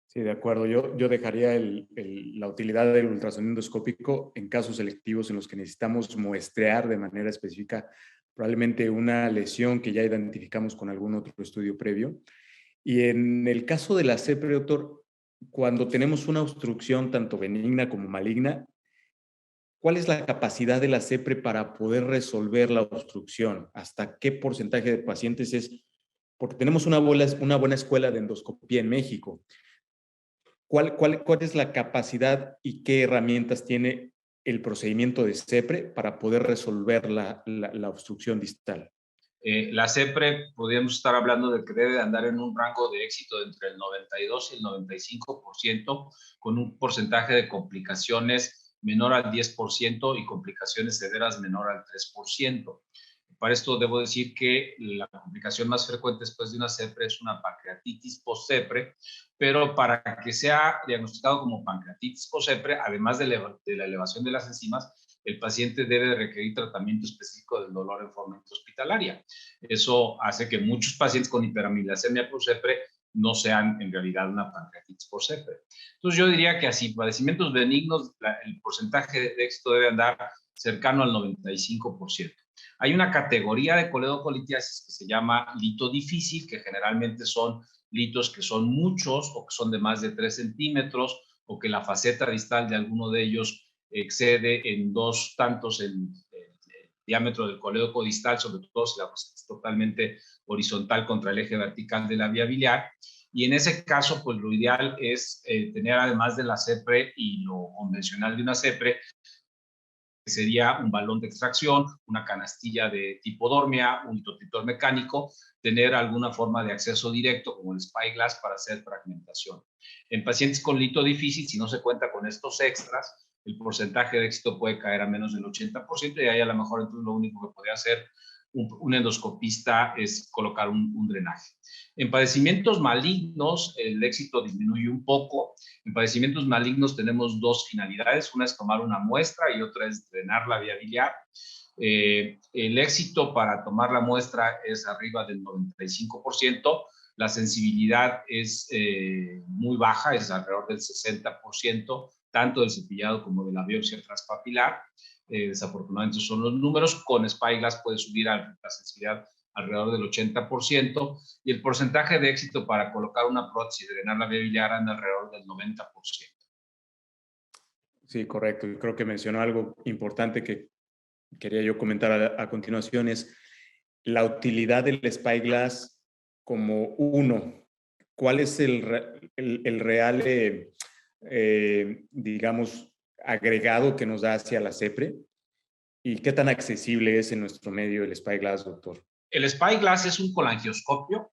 Sí, de acuerdo. Yo dejaría la utilidad del ultrasonido endoscópico en casos selectivos en los que necesitamos muestrear de manera específica probablemente una lesión que ya identificamos con algún otro estudio previo. Y en el caso de la CEPRE, doctor, cuando tenemos una obstrucción tanto benigna como maligna, ¿cuál es la capacidad de la CEPRE para poder resolver la obstrucción? ¿Hasta qué porcentaje de pacientes es? Porque tenemos una buena escuela de endoscopía en México. ¿Cuál es la capacidad y qué herramientas tiene el procedimiento de CEPRE para poder resolver la obstrucción distal? La CEPRE, podríamos estar hablando de que debe de andar en un rango de éxito entre el 92 y el 95%, con un porcentaje de complicaciones menor al 10% y complicaciones severas menor al 3%. Para esto debo decir que la complicación más frecuente después de una CEPRE es una pancreatitis post-CEPRE, pero para que sea diagnosticado como pancreatitis post-CEPRE, además de la elevación de las enzimas, el paciente debe requerir tratamiento específico del dolor en forma hospitalaria. Eso hace que muchos pacientes con hiperamilasemia post-CEPRE no sean en realidad una pancreatitis post-CEPRE. Entonces yo diría que así, padecimientos benignos, el porcentaje de éxito debe andar cercano al 95%. Hay una categoría de coledocolitiasis que se llama lito difícil, que generalmente son litos que son muchos o que son de más de 3 centímetros, o que la faceta distal de alguno de ellos excede en 2 tantos el diámetro del colédoco distal, sobre todo si la faceta es totalmente horizontal contra el eje vertical de la vía biliar. Y en ese caso, pues lo ideal es tener, además de la CEPRE y lo convencional de una CEPRE, que sería un balón de extracción, una canastilla de tipo dormia, un hitotitor mecánico, tener alguna forma de acceso directo como el Spyglass para hacer fragmentación. En pacientes con lito difícil, si no se cuenta con estos extras, el porcentaje de éxito puede caer a menos del 80% y ahí a lo mejor entonces lo único que podría hacer un endoscopista es colocar un drenaje. En padecimientos malignos, el éxito disminuye un poco. En padecimientos malignos tenemos dos finalidades. Una es tomar una muestra y otra es drenar la vía biliar. El éxito para tomar la muestra es arriba del 95%. La sensibilidad es muy baja, es alrededor del 60%, tanto del cepillado como de la biopsia transpapilar. Desafortunadamente son los números. Con Spyglass puede subir a la sensibilidad alrededor del 80%, y el porcentaje de éxito para colocar una prótesis y drenar la vía biliar anda alrededor del 90%. Sí, correcto. Y creo que mencionó algo importante que quería yo comentar a continuación, es la utilidad del Spyglass como uno. ¿Cuál es el real, digamos, agregado que nos da hacia la CEPRE? ¿Y qué tan accesible es en nuestro medio el Spyglass, doctor? El Spyglass es un colangioscopio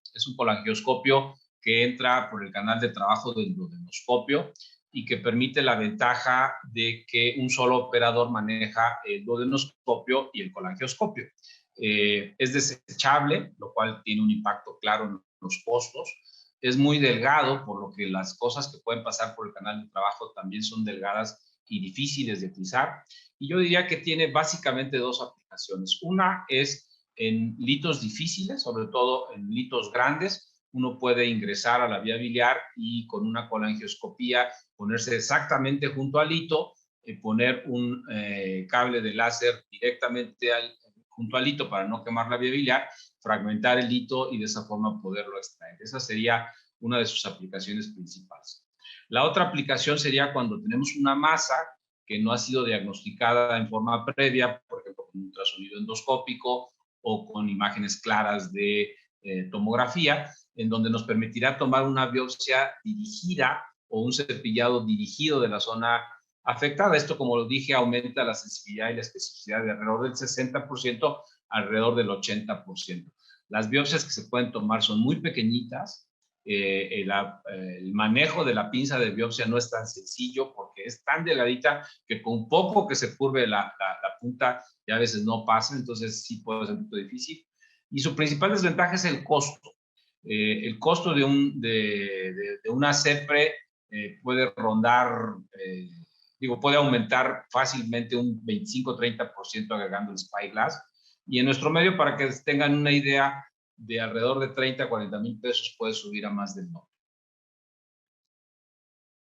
que entra por el canal de trabajo del duodenoscopio y que permite la ventaja de que un solo operador maneja el duodenoscopio y el colangioscopio. Es desechable, lo cual tiene un impacto claro en los costos. Es muy delgado, por lo que las cosas que pueden pasar por el canal de trabajo también son delgadas y difíciles de utilizar. Y yo diría que tiene básicamente dos aplicaciones. Una es en litos difíciles, sobre todo en litos grandes. Uno puede ingresar a la vía biliar y con una colangioscopía ponerse exactamente junto al hito, poner un cable de láser directamente junto al hito para no quemar la vía biliar, fragmentar el hito y de esa forma poderlo extraer. Esa sería una de sus aplicaciones principales. La otra aplicación sería cuando tenemos una masa que no ha sido diagnosticada en forma previa, por ejemplo, con un ultrasonido endoscópico o con imágenes claras de tomografía, en donde nos permitirá tomar una biopsia dirigida o un cepillado dirigido de la zona afectada. Esto, como lo dije, aumenta la sensibilidad y la especificidad de alrededor del 60%, alrededor del 80%. Las biopsias que se pueden tomar son muy pequeñitas. El manejo de la pinza de biopsia no es tan sencillo porque es tan delgadita que con poco que se curve la punta ya a veces no pasa, entonces sí puede ser un poco difícil. Y su principal desventaja es el costo. El costo de una CEPRE puede rondar, puede aumentar fácilmente un 25-30% agregando el Spyglass. Y en nuestro medio, para que tengan una idea, de alrededor de 30 a 40 mil pesos puede subir a más del doble.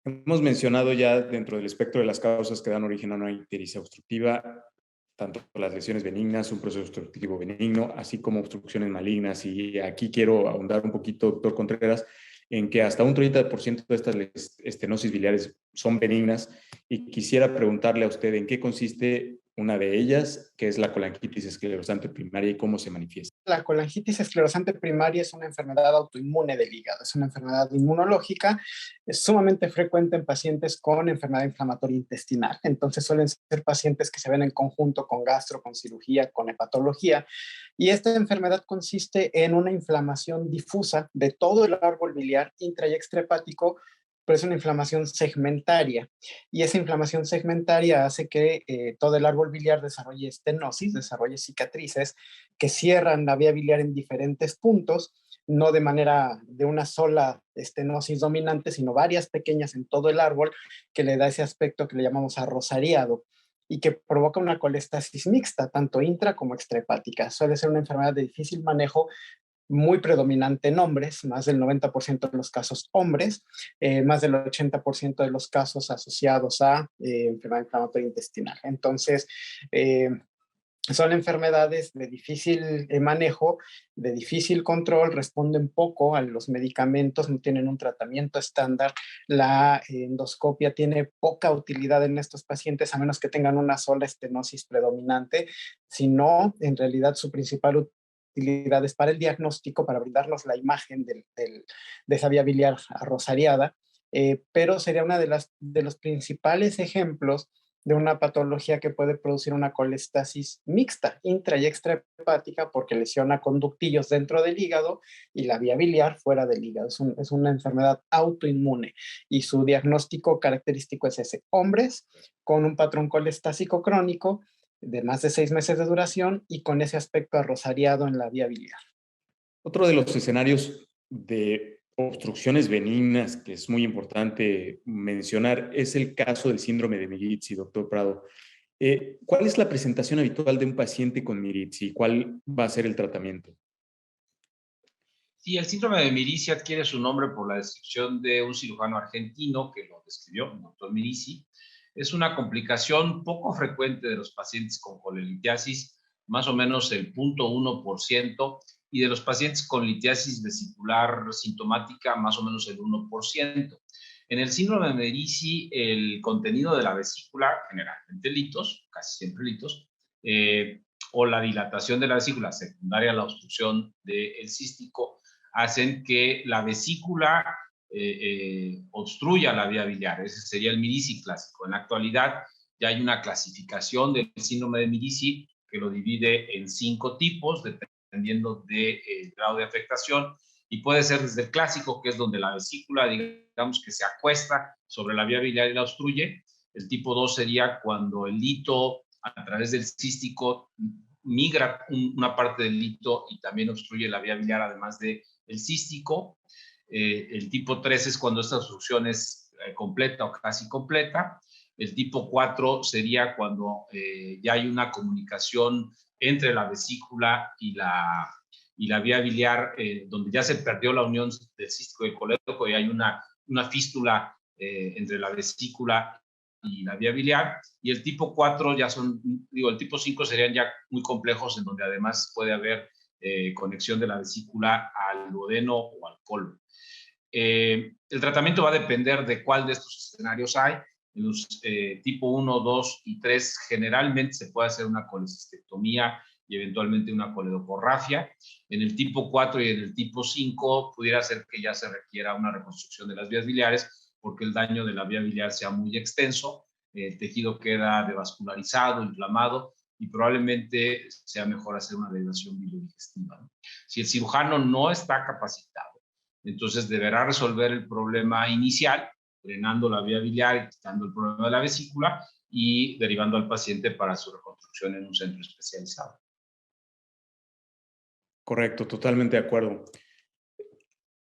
Hemos mencionado ya dentro del espectro de las causas que dan origen a una ictericia obstructiva, tanto las lesiones benignas, un proceso obstructivo benigno, así como obstrucciones malignas. Y aquí quiero ahondar un poquito, doctor Contreras, en que hasta un 30% de estas estenosis biliares son benignas, y quisiera preguntarle a usted en qué consiste una de ellas, que es la colangitis esclerosante primaria, y cómo se manifiesta. La colangitis esclerosante primaria es una enfermedad autoinmune del hígado, es una enfermedad inmunológica, es sumamente frecuente en pacientes con enfermedad inflamatoria intestinal. Entonces suelen ser pacientes que se ven en conjunto con gastro, con cirugía, con hepatología. Y esta enfermedad consiste en una inflamación difusa de todo el árbol biliar intra y extrahepático, pero es una inflamación segmentaria. Y esa inflamación segmentaria hace que todo el árbol biliar desarrolle estenosis, desarrolle cicatrices que cierran la vía biliar en diferentes puntos, no de manera de una sola estenosis dominante, sino varias pequeñas en todo el árbol, que le da ese aspecto que le llamamos arrozariado y que provoca una colestasis mixta, tanto intra como extrahepática. Suele ser una enfermedad de difícil manejo, muy predominante en hombres, más del 90% de los casos hombres, más del 80% de los casos asociados a enfermedad inflamatoria intestinal. Entonces, son enfermedades de difícil manejo, de difícil control, responden poco a los medicamentos, no tienen un tratamiento estándar. La endoscopia tiene poca utilidad en estos pacientes, a menos que tengan una sola estenosis predominante. Si no, en realidad su principal utilidades para el diagnóstico, para brindarnos la imagen de esa vía biliar arrosariada, pero sería una de los principales ejemplos de una patología que puede producir una colestasis mixta, intra y extrahepática, porque lesiona conductillos dentro del hígado y la vía biliar fuera del hígado. Es una enfermedad autoinmune y su diagnóstico característico es ese: hombres con un patrón colestásico crónico de más de 6 meses de duración y con ese aspecto arrosariado en la vía biliar. Otro de los escenarios de obstrucciones benignas que es muy importante mencionar es el caso del síndrome de Mirizzi, doctor Prado. ¿Cuál es la presentación habitual de un paciente con Mirizzi y cuál va a ser el tratamiento? Sí, el síndrome de Mirizzi adquiere su nombre por la descripción de un cirujano argentino que lo describió, el doctor Mirizzi. Es una complicación poco frecuente de los pacientes con colelitiasis, más o menos el 0.1%, y de los pacientes con litiasis vesicular sintomática, más o menos el 1%. En el síndrome de Mirizzi, el contenido de la vesícula, generalmente litos, casi siempre litos, o la dilatación de la vesícula secundaria a la obstrucción del cístico, hacen que la vesícula obstruya la vía biliar. Ese sería el Mirizzi clásico. En la actualidad ya hay una clasificación del síndrome de Mirizzi que lo divide en 5 tipos, dependiendo del grado de afectación, y puede ser desde el clásico, que es donde la vesícula, digamos, que se acuesta sobre la vía biliar y la obstruye. El tipo 2 sería cuando el lito a través del cístico migra una parte del lito y también obstruye la vía biliar, además del cístico. El tipo 3 es cuando esta obstrucción es completa o casi completa. El tipo 4 sería cuando ya hay una comunicación entre la vesícula y la vía biliar, donde ya se perdió la unión del cístico y el colédoco y hay una fístula entre la vesícula y la vía biliar. Y el tipo 4 ya son, el tipo 5 serían ya muy complejos, en donde además puede haber conexión de la vesícula al duodeno o al colon. El tratamiento va a depender de cuál de estos escenarios hay. En los tipo 1, 2 y 3 generalmente se puede hacer una colecistectomía y eventualmente una coledocorrafia. En el tipo 4 y en el tipo 5 pudiera ser que ya se requiera una reconstrucción de las vías biliares porque el daño de la vía biliar sea muy extenso, el tejido queda devascularizado, inflamado y probablemente sea mejor hacer una derivación biliodigestiva, ¿no? Si el cirujano no está capacitado, entonces deberá resolver el problema inicial, drenando la vía biliar y quitando el problema de la vesícula y derivando al paciente para su reconstrucción en un centro especializado. Correcto, totalmente de acuerdo.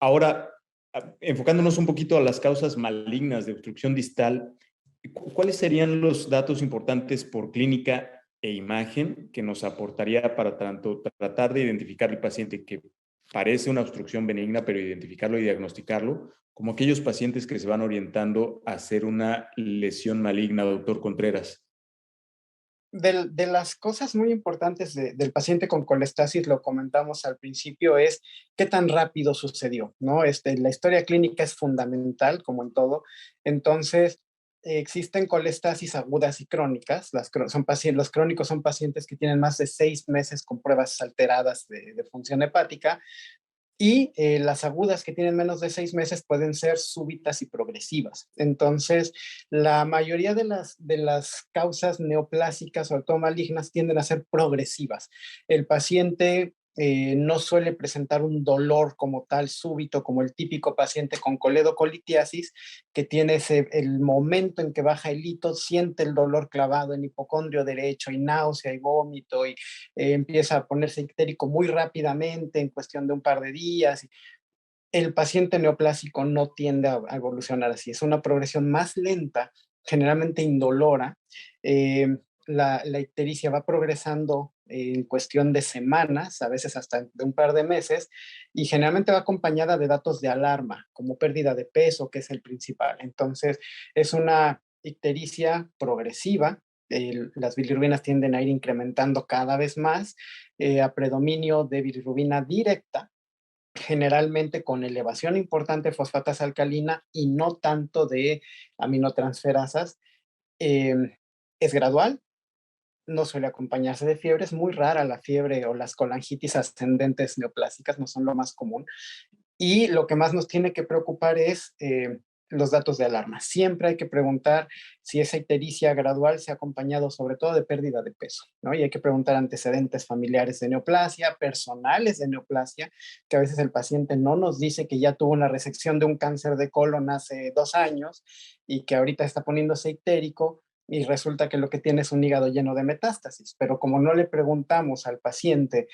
Ahora, enfocándonos un poquito a las causas malignas de obstrucción distal, ¿cuáles serían los datos importantes por clínica e imagen que nos aportaría para tanto tratar de identificar el paciente que parece una obstrucción benigna, pero identificarlo y diagnosticarlo, como aquellos pacientes que se van orientando a hacer una lesión maligna, doctor Contreras? De las cosas muy importantes del paciente con colestasis, lo comentamos al principio, es qué tan rápido sucedió, ¿no? La historia clínica es fundamental, como en todo. Entonces, existen colestasis agudas y crónicas. Los crónicos son pacientes que tienen más de 6 meses con pruebas alteradas de función hepática. Y las agudas que tienen menos de 6 meses pueden ser súbitas y progresivas. Entonces, la mayoría de las causas neoplásicas, sobre todo malignas, tienden a ser progresivas. El paciente no suele presentar un dolor como tal súbito, como el típico paciente con coledocolitiasis, que tiene el momento en que baja el hito, siente el dolor clavado en hipocondrio derecho y náusea y vómito y empieza a ponerse ictérico muy rápidamente en cuestión de un par de días. El paciente neoplásico no tiende a evolucionar así, es una progresión más lenta, generalmente indolora. La ictericia va progresando en cuestión de semanas, a veces hasta de un par de meses, y generalmente va acompañada de datos de alarma, como pérdida de peso, que es el principal. Entonces, es una ictericia progresiva. Las bilirrubinas tienden a ir incrementando cada vez más, a predominio de bilirrubina directa, generalmente con elevación importante de fosfatasa alcalina y no tanto de aminotransferasas. Es gradual, no suele acompañarse de fiebre. Es muy rara la fiebre o las colangitis ascendentes neoplásicas, no son lo más común. Y lo que más nos tiene que preocupar es los datos de alarma. Siempre hay que preguntar si esa ictericia gradual se ha acompañado sobre todo de pérdida de peso, ¿no? Y hay que preguntar antecedentes familiares de neoplasia, personales de neoplasia, que a veces el paciente no nos dice que ya tuvo una resección de un cáncer de colon hace 2 años y que ahorita está poniéndose ictérico, y resulta que lo que tiene es un hígado lleno de metástasis. Pero como no le preguntamos al paciente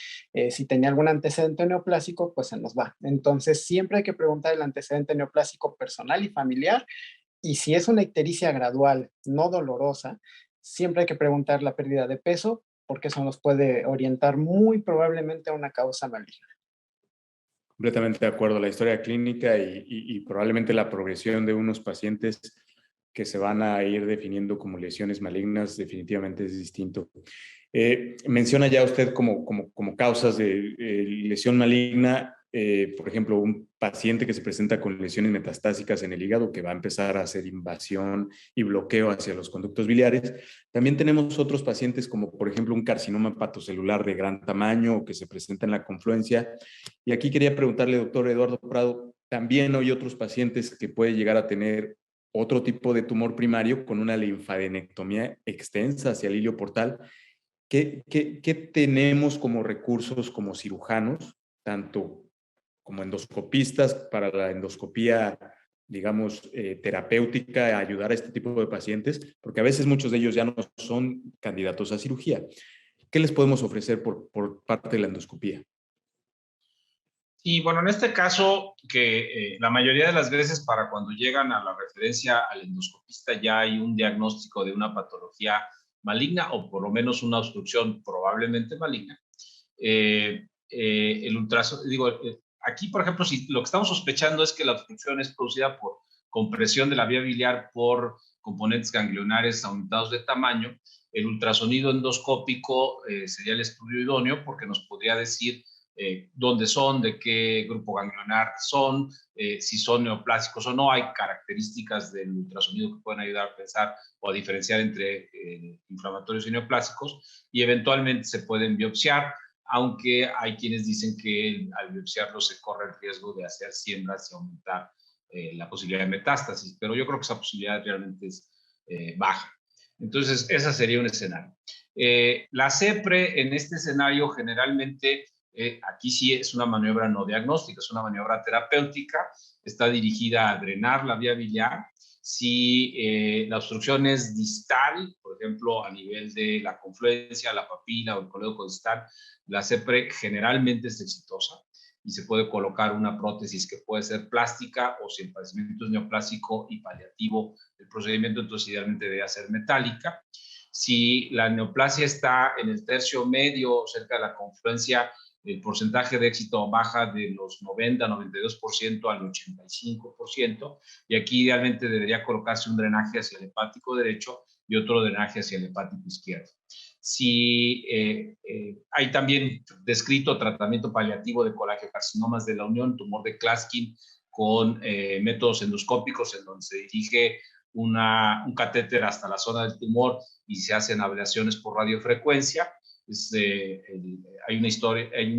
si tenía algún antecedente neoplásico, pues se nos va. Entonces, siempre hay que preguntar el antecedente neoplásico personal y familiar. Y si es una ictericia gradual, no dolorosa, siempre hay que preguntar la pérdida de peso, porque eso nos puede orientar muy probablemente a una causa maligna. Completamente de acuerdo. La historia clínica y probablemente la progresión de unos pacientes que se van a ir definiendo como lesiones malignas definitivamente es distinto. Menciona ya usted como causas de lesión maligna, por ejemplo, un paciente que se presenta con lesiones metastásicas en el hígado que va a empezar a hacer invasión y bloqueo hacia los conductos biliares. También tenemos otros pacientes como, por ejemplo, un carcinoma hepatocelular de gran tamaño que se presenta en la confluencia. Y aquí quería preguntarle, doctor Eduardo Prado, también hay otros pacientes que pueden llegar a tener otro tipo de tumor primario con una linfadenectomía extensa hacia el ilio portal. ¿Qué tenemos como recursos como cirujanos, tanto como endoscopistas para la endoscopía, digamos, terapéutica, ayudar a este tipo de pacientes? Porque a veces muchos de ellos ya no son candidatos a cirugía. ¿Qué les podemos ofrecer por parte de la endoscopía? Y bueno, en este caso, que la mayoría de las veces para cuando llegan a la referencia al endoscopista ya hay un diagnóstico de una patología maligna o por lo menos una obstrucción probablemente maligna. El ultrasonido, digo, aquí por ejemplo, si lo que estamos sospechando es que la obstrucción es producida por compresión de la vía biliar por componentes ganglionares aumentados de tamaño, el ultrasonido endoscópico sería el estudio idóneo porque nos podría decir dónde son, de qué grupo ganglionar son, si son neoplásicos o no. Hay características del ultrasonido que pueden ayudar a pensar o a diferenciar entre inflamatorios y neoplásicos, y eventualmente se pueden biopsiar, aunque hay quienes dicen que al biopsiarlo se corre el riesgo de hacer siembras y aumentar la posibilidad de metástasis, pero yo creo que esa posibilidad realmente es baja. Entonces, ese sería un escenario. La CEPRE en este escenario generalmente aquí sí es una maniobra no diagnóstica, es una maniobra terapéutica, está dirigida a drenar la vía biliar. Si la obstrucción es distal, por ejemplo, a nivel de la confluencia, la papila o el colédoco distal, la CEPRE generalmente es exitosa y se puede colocar una prótesis que puede ser plástica, o si el padecimiento es neoplásico y paliativo el procedimiento, entonces idealmente debe ser metálica. Si la neoplasia está en el tercio medio, cerca de la confluencia, el porcentaje de éxito baja de los 90-92% al 85%, y aquí idealmente debería colocarse un drenaje hacia el hepático derecho y otro drenaje hacia el hepático izquierdo. Si hay también descrito tratamiento paliativo de colangiocarcinomas de la unión, tumor de Klatskin, con métodos endoscópicos en donde se dirige un catéter hasta la zona del tumor y se hacen ablaciones por radiofrecuencia. Hay una historia, hay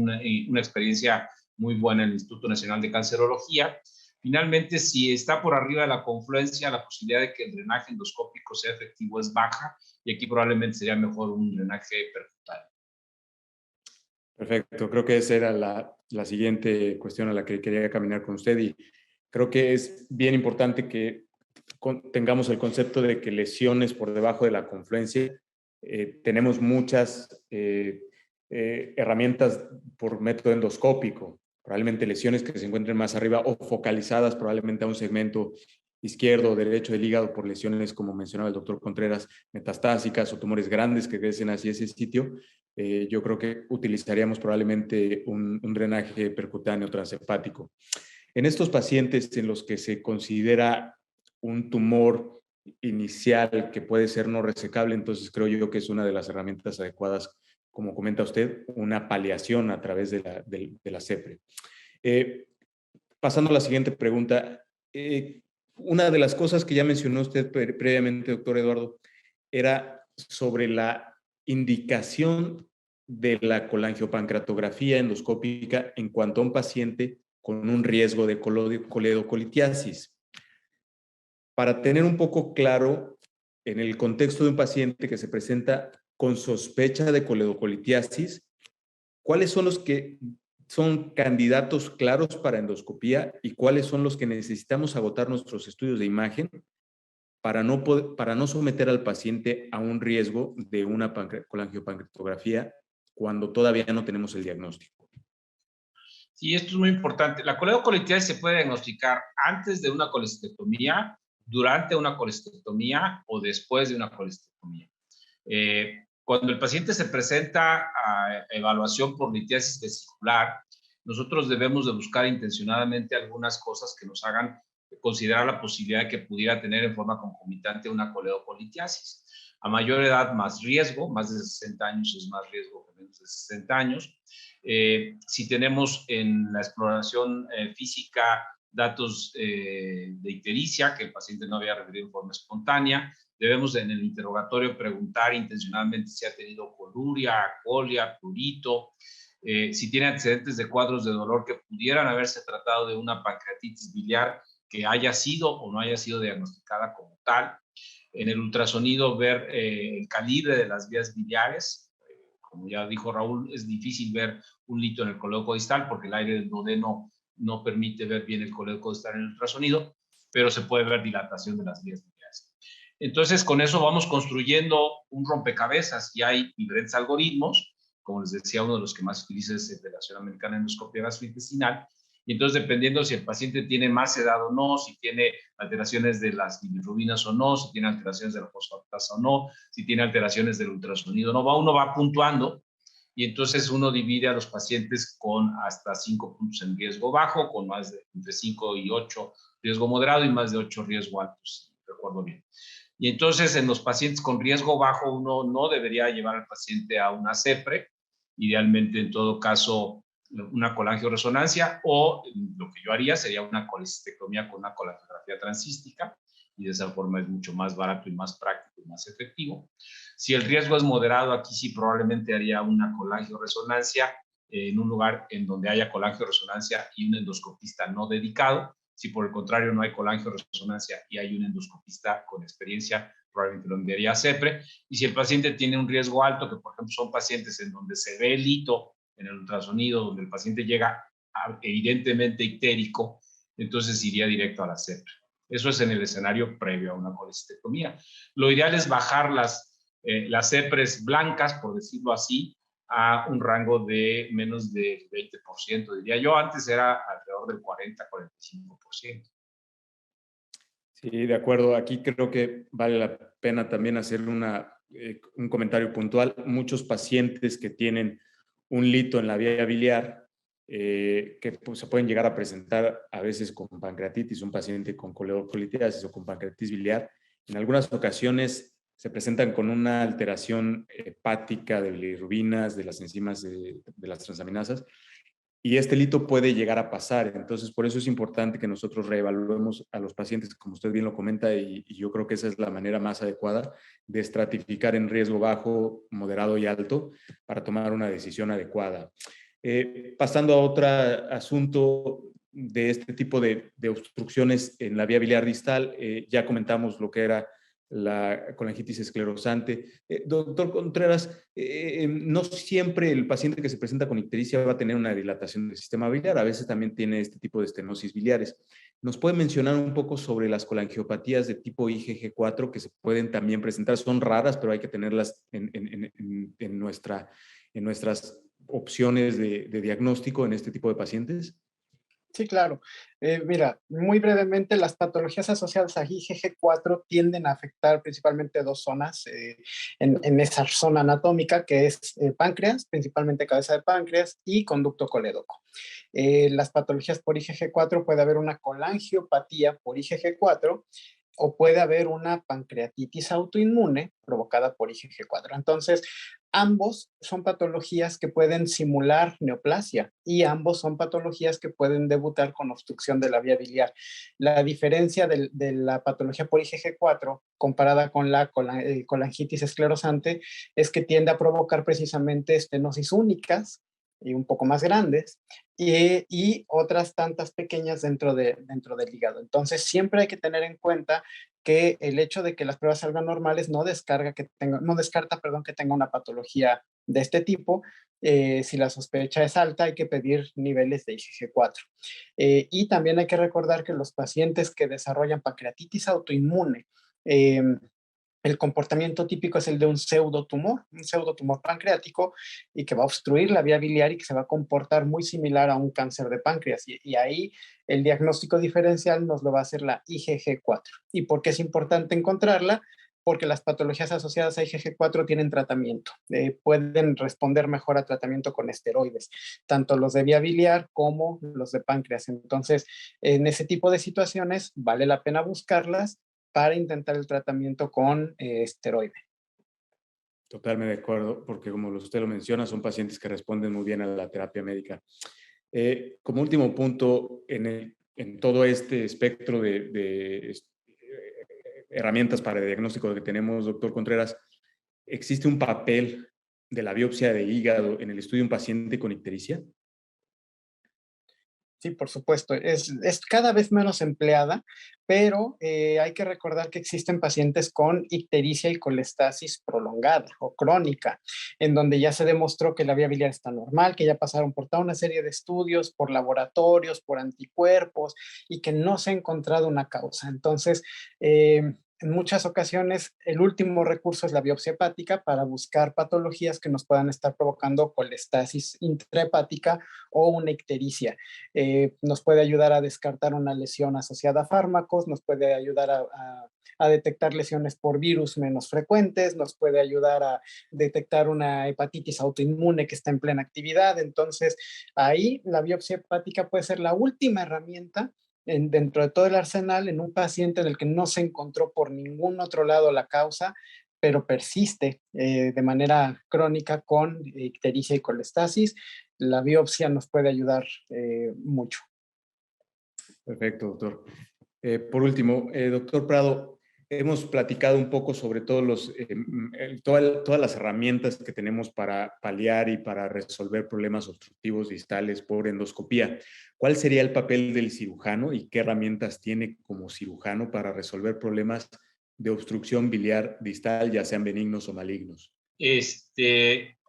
una experiencia muy buena en el Instituto Nacional de Cancerología. Finalmente, si está por arriba de la confluencia, la posibilidad de que el drenaje endoscópico sea efectivo es baja, y aquí probablemente sería mejor un drenaje percutáneo. Perfecto, creo que esa era la siguiente cuestión a la que quería caminar con usted, y creo que es bien importante que tengamos el concepto de que lesiones por debajo de la confluencia, tenemos muchas herramientas por método endoscópico, probablemente lesiones que se encuentren más arriba o focalizadas probablemente a un segmento izquierdo o derecho del hígado por lesiones, como mencionaba el doctor Contreras, metastásicas o tumores grandes que crecen hacia ese sitio. Yo creo que utilizaríamos probablemente un drenaje percutáneo transhepático. En estos pacientes en los que se considera un tumor inicial que puede ser no resecable, entonces creo yo que es una de las herramientas adecuadas, como comenta usted, una paliación a través de la CEPRE. Pasando a la siguiente pregunta, una de las cosas que ya mencionó usted previamente, doctor Eduardo, era sobre la indicación de la colangiopancreatografía endoscópica en cuanto a un paciente con un riesgo de coledocolitiasis. Para tener un poco claro, en el contexto de un paciente que se presenta con sospecha de coledocolitiasis, ¿cuáles son los que son candidatos claros para endoscopía y cuáles son los que necesitamos agotar nuestros estudios de imagen para no someter al paciente a un riesgo de una colangiopancreatografía cuando todavía no tenemos el diagnóstico? Sí, esto es muy importante. La coledocolitiasis se puede diagnosticar antes de una colestectomía, durante una colestectomía o después de una colestectomía. Cuando el paciente se presenta a evaluación por litiasis vesicular, nosotros debemos de buscar intencionadamente algunas cosas que nos hagan considerar la posibilidad de que pudiera tener en forma concomitante una coledocolitiasis. A mayor edad, más riesgo, más de 60 años es más riesgo que menos de 60 años. Si tenemos en la exploración física datos de ictericia, que el paciente no había referido en forma espontánea, debemos en el interrogatorio preguntar intencionalmente si ha tenido coluria, colia, prurito, si tiene antecedentes de cuadros de dolor que pudieran haberse tratado de una pancreatitis biliar que haya sido o no haya sido diagnosticada como tal. En el ultrasonido ver el calibre de las vías biliares. Como ya dijo Raúl, es difícil ver un lito en el colédoco distal porque el aire del duodeno no permite ver bien el colédoco distal en el ultrasonido, pero se puede ver dilatación de las vías biliares. Entonces, con eso vamos construyendo un rompecabezas y hay diferentes algoritmos. Como les decía, uno de los que más utiliza es la Federación Americana de Endoscopia Gastrointestinal. Y entonces, dependiendo si el paciente tiene más edad o no, si tiene alteraciones de las bilirrubinas o no, si tiene alteraciones de la fosfatasa o no, si tiene alteraciones del ultrasonido o no, uno va puntuando y entonces uno divide a los pacientes con hasta 5 puntos en riesgo bajo, con más de entre 5 y 8 riesgo moderado y más de 8 riesgo alto, si recuerdo bien. Y entonces en los pacientes con riesgo bajo uno no debería llevar al paciente a una CEPRE, idealmente en todo caso una colangioresonancia, o lo que yo haría sería una colestectomía con una colangiografía transística, y de esa forma es mucho más barato y más práctico y más efectivo. Si el riesgo es moderado, aquí sí probablemente haría una colangioresonancia en un lugar en donde haya colangioresonancia y un endoscopista no dedicado. Si por el contrario no hay colangioresonancia y hay un endoscopista con experiencia, probablemente lo enviaría a CEPRE. Y si el paciente tiene un riesgo alto, que por ejemplo son pacientes en donde se ve el hito en el ultrasonido, donde el paciente llega evidentemente ictérico, entonces iría directo a la CEPRE. Eso es en el escenario previo a una colestectomía. Lo ideal es bajar las CEPRES blancas, por decirlo así, a un rango de menos del 20%, diría yo. Antes era alrededor del 40-45%. Sí, de acuerdo. Aquí creo que vale la pena también hacer un comentario puntual. Muchos pacientes que tienen un lito en la vía biliar, que pues, se pueden llegar a presentar a veces con pancreatitis, un paciente con coledocolitiasis o con pancreatitis biliar, en algunas ocasiones se presentan con una alteración hepática de bilirrubinas, de las enzimas de las transaminasas, y este lito puede llegar a pasar. Entonces, por eso es importante que nosotros reevaluemos a los pacientes, como usted bien lo comenta, y yo creo que esa es la manera más adecuada de estratificar en riesgo bajo, moderado y alto para tomar una decisión adecuada. Pasando a otro asunto de este tipo de obstrucciones en la vía biliar distal, ya comentamos lo que era la colangitis esclerosante. Doctor Contreras, no siempre el paciente que se presenta con ictericia va a tener una dilatación del sistema biliar, a veces también tiene este tipo de estenosis biliares. ¿Nos puede mencionar un poco sobre las colangiopatías de tipo IgG4 que se pueden también presentar? Son raras, pero hay que tenerlas en nuestras opciones de diagnóstico en este tipo de pacientes. Sí, claro. Mira, muy brevemente, las patologías asociadas a IgG4 tienden a afectar principalmente dos zonas en esa zona anatómica, que es páncreas, principalmente cabeza de páncreas, y conducto colédoco. Las patologías por IgG4 puede haber una colangiopatía por IgG4, o puede haber una pancreatitis autoinmune provocada por IgG4. Entonces, ambos son patologías que pueden simular neoplasia y ambos son patologías que pueden debutar con obstrucción de la vía biliar. La diferencia de la patología por IgG4 comparada con la colangitis esclerosante es que tiende a provocar precisamente estenosis únicas y un poco más grandes, y otras tantas pequeñas dentro del hígado. Entonces, siempre hay que tener en cuenta que el hecho de que las pruebas salgan normales no descarta, que tenga una patología de este tipo. Si la sospecha es alta, hay que pedir niveles de IgG4. Y también hay que recordar que los pacientes que desarrollan pancreatitis autoinmune, el comportamiento típico es el de un pseudotumor pancreático, y que va a obstruir la vía biliar y que se va a comportar muy similar a un cáncer de páncreas. Y ahí el diagnóstico diferencial nos lo va a hacer la IgG4. ¿Y por qué es importante encontrarla? Porque las patologías asociadas a IgG4 tienen tratamiento. Pueden responder mejor a tratamiento con esteroides, tanto los de vía biliar como los de páncreas. Entonces, en ese tipo de situaciones vale la pena buscarlas para intentar el tratamiento con esteroide. Totalmente de acuerdo, porque como usted lo menciona, son pacientes que responden muy bien a la terapia médica. Como último punto, en todo este espectro de herramientas para el diagnóstico que tenemos, doctor Contreras, ¿existe un papel de la biopsia de hígado en el estudio de un paciente con ictericia? Sí, por supuesto, es cada vez menos empleada, pero hay que recordar que existen pacientes con ictericia y colestasis prolongada o crónica, en donde ya se demostró que la vía biliar está normal, que ya pasaron por toda una serie de estudios, por laboratorios, por anticuerpos, y que no se ha encontrado una causa. Entonces, en muchas ocasiones, el último recurso es la biopsia hepática para buscar patologías que nos puedan estar provocando colestasis intrahepática o una ictericia. Nos puede ayudar a descartar una lesión asociada a fármacos, nos puede ayudar a detectar lesiones por virus menos frecuentes, nos puede ayudar a detectar una hepatitis autoinmune que está en plena actividad. Entonces, ahí la biopsia hepática puede ser la última herramienta dentro de todo el arsenal en un paciente en el que no se encontró por ningún otro lado la causa, pero persiste de manera crónica con ictericia y colestasis. La biopsia nos puede ayudar mucho. Perfecto, doctor. Por último, doctor Prado, hemos platicado un poco sobre todas las herramientas que tenemos para paliar y para resolver problemas obstructivos distales por endoscopía. ¿Cuál sería el papel del cirujano y qué herramientas tiene como cirujano para resolver problemas de obstrucción biliar distal, ya sean benignos o malignos?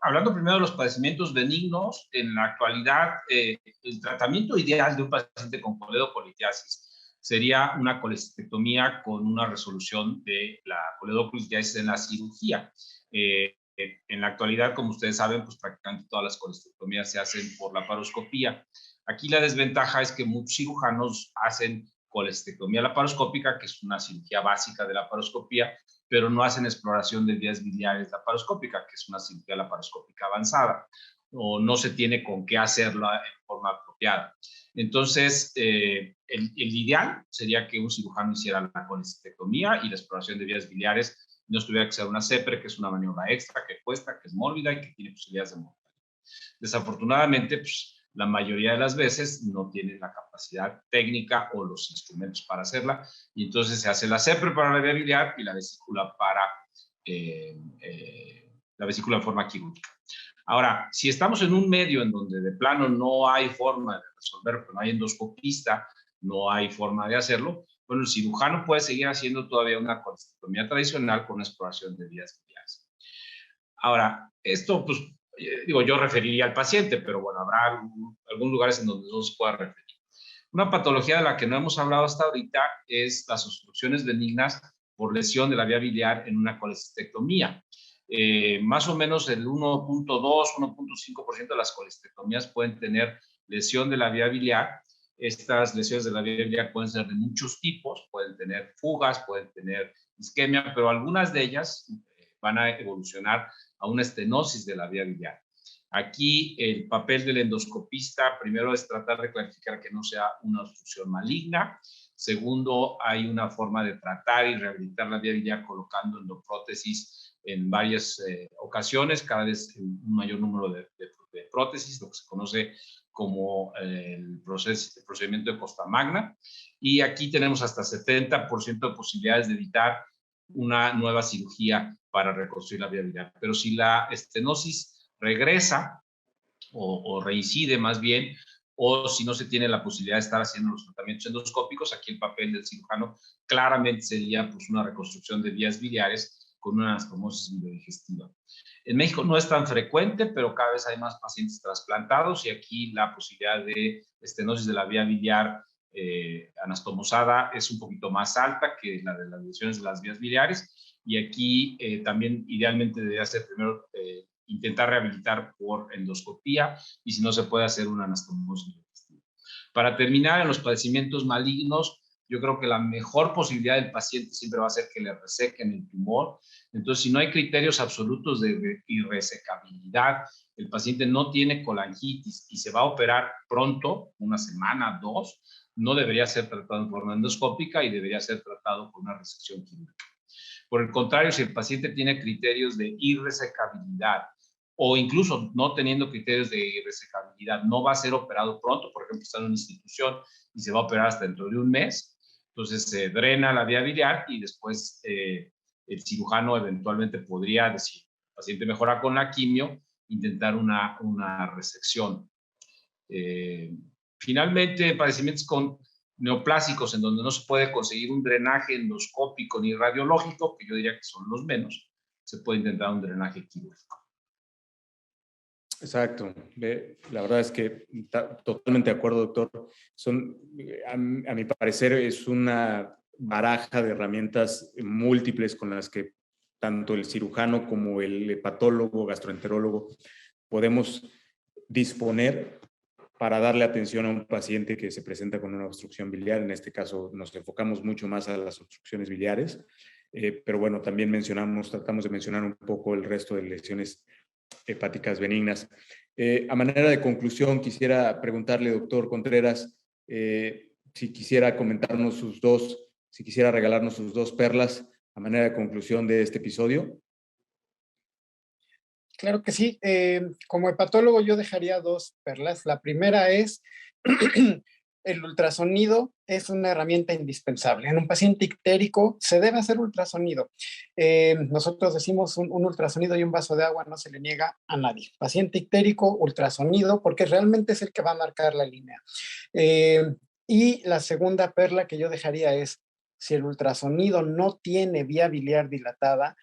Hablando primero de los padecimientos benignos, en la actualidad el tratamiento ideal de un paciente con coledocolitiasis sería una colestectomía con una resolución de la coledocolitiasis en la cirugía. En la actualidad, como ustedes saben, pues prácticamente todas las colestectomías se hacen por laparoscopía. Aquí la desventaja es que muchos cirujanos hacen colestectomía laparoscópica, que es una cirugía básica de laparoscopía, pero no hacen exploración de vías biliares laparoscópica, que es una cirugía laparoscópica avanzada, o no se tiene con qué hacerlo en forma apropiada. Entonces, el ideal sería que un cirujano hiciera la colestectomía y la exploración de vías biliares, no tuviera que ser una CEPRE, que es una maniobra extra, que cuesta, que es mórbida y que tiene posibilidades de mortalidad. Desafortunadamente, pues, la mayoría de las veces no tienen la capacidad técnica o los instrumentos para hacerla, y entonces se hace la CEPRE para la vía biliar y la vesícula para la vesícula en forma quirúrgica. Ahora, si estamos en un medio en donde de plano no hay forma de resolver, porque no hay endoscopista, no hay forma de hacerlo, bueno, el cirujano puede seguir haciendo todavía una colestectomía tradicional con exploración de vías biliares. Ahora, esto, pues, yo referiría al paciente, pero bueno, habrá algunos lugares en donde no se pueda referir. Una patología de la que no hemos hablado hasta ahorita es las obstrucciones benignas por lesión de la vía biliar en una colestectomía. Más o menos el 1.2, 1.5% de las colestectomías pueden tener lesión de la vía biliar. Estas lesiones de la vía biliar pueden ser de muchos tipos, pueden tener fugas, pueden tener isquemia, pero algunas de ellas van a evolucionar a una estenosis de la vía biliar. Aquí el papel del endoscopista primero es tratar de clarificar que no sea una obstrucción maligna. Segundo, hay una forma de tratar y rehabilitar la vía biliar colocando endoprótesis en varias ocasiones, cada vez en un mayor número de prótesis, lo que se conoce como el procedimiento de Costa Magna. Y aquí tenemos hasta 70% de posibilidades de evitar una nueva cirugía para reconstruir la vía biliar. Pero si la estenosis regresa o reincide más bien, o si no se tiene la posibilidad de estar haciendo los tratamientos endoscópicos, aquí el papel del cirujano claramente sería pues, una reconstrucción de vías biliares con una anastomosis biodigestiva. En México no es tan frecuente, pero cada vez hay más pacientes trasplantados y aquí la posibilidad de estenosis de la vía biliar anastomosada es un poquito más alta que la de las lesiones de las vías biliares, y aquí también idealmente debería ser primero intentar rehabilitar por endoscopía y si no se puede hacer una anastomosis. Para terminar, en los padecimientos malignos, yo creo que la mejor posibilidad del paciente siempre va a ser que le resequen el tumor. Entonces, si no hay criterios absolutos de irresecabilidad, el paciente no tiene colangitis y se va a operar pronto, una semana, 2, no debería ser tratado en forma endoscópica y debería ser tratado con una resección quirúrgica. Por el contrario, si el paciente tiene criterios de irresecabilidad o incluso no teniendo criterios de irresecabilidad, no va a ser operado pronto, por ejemplo, está en una institución y se va a operar hasta dentro de un mes, entonces se drena la vía biliar y después el cirujano eventualmente podría decir, el paciente mejora con la quimio, intentar una resección. Finalmente, padecimientos con neoplásicos en donde no se puede conseguir un drenaje endoscópico ni radiológico, que yo diría que son los menos, se puede intentar un drenaje quirúrgico. Exacto. La verdad es que totalmente de acuerdo, doctor. A mi parecer, es una baraja de herramientas múltiples con las que tanto el cirujano como el hepatólogo, gastroenterólogo, podemos disponer para darle atención a un paciente que se presenta con una obstrucción biliar. En este caso nos enfocamos mucho más a las obstrucciones biliares, pero bueno, también tratamos de mencionar un poco el resto de lesiones hepáticas benignas. A manera de conclusión, quisiera preguntarle, doctor Contreras, si quisiera comentarnos si quisiera regalarnos sus dos perlas a manera de conclusión de este episodio. Claro que sí. Como hepatólogo yo dejaría dos perlas. La primera es el ultrasonido es una herramienta indispensable. En un paciente ictérico se debe hacer ultrasonido. Nosotros decimos un ultrasonido y un vaso de agua no se le niega a nadie. Paciente ictérico, ultrasonido, porque realmente es el que va a marcar la línea. Y la segunda perla que yo dejaría es, si el ultrasonido no tiene vía biliar dilatada,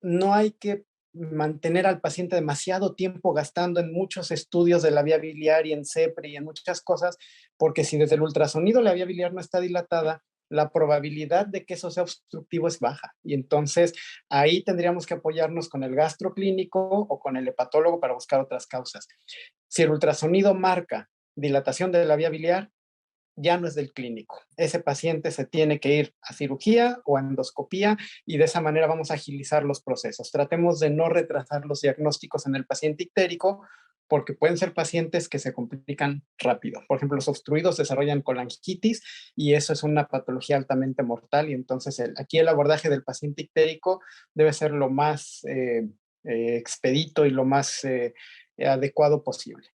no hay que mantener al paciente demasiado tiempo gastando en muchos estudios de la vía biliar y en CEPRI y en muchas cosas, porque si desde el ultrasonido la vía biliar no está dilatada, la probabilidad de que eso sea obstructivo es baja. Y entonces ahí tendríamos que apoyarnos con el gastroclínico o con el hepatólogo para buscar otras causas. Si el ultrasonido marca dilatación de la vía biliar, ya no es del clínico. Ese paciente se tiene que ir a cirugía o a endoscopía y de esa manera vamos a agilizar los procesos. Tratemos de no retrasar los diagnósticos en el paciente ictérico porque pueden ser pacientes que se complican rápido. Por ejemplo, los obstruidos desarrollan colangitis y eso es una patología altamente mortal y entonces aquí el abordaje del paciente ictérico debe ser lo más expedito y lo más adecuado posible.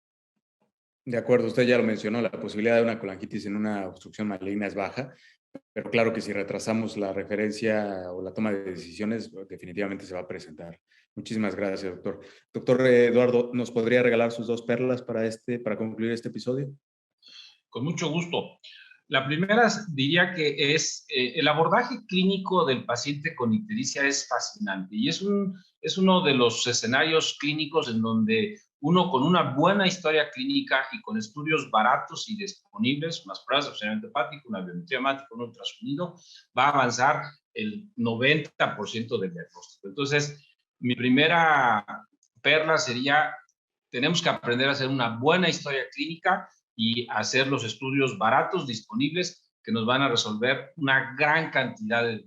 De acuerdo, usted ya lo mencionó, la posibilidad de una colangitis en una obstrucción maligna es baja, pero claro que si retrasamos la referencia o la toma de decisiones, definitivamente se va a presentar. Muchísimas gracias, doctor. Doctor Eduardo, ¿nos podría regalar sus dos perlas para concluir este episodio? Con mucho gusto. La primera diría que es el abordaje clínico del paciente con ictericia es fascinante y es uno de los escenarios clínicos en donde uno con una buena historia clínica y con estudios baratos y disponibles, unas pruebas de funcionamiento hepático, una biometría hemática, un ultrasonido, va a avanzar el 90% del diagnóstico. Entonces, mi primera perla sería, tenemos que aprender a hacer una buena historia clínica y hacer los estudios baratos, disponibles, que nos van a resolver una gran cantidad de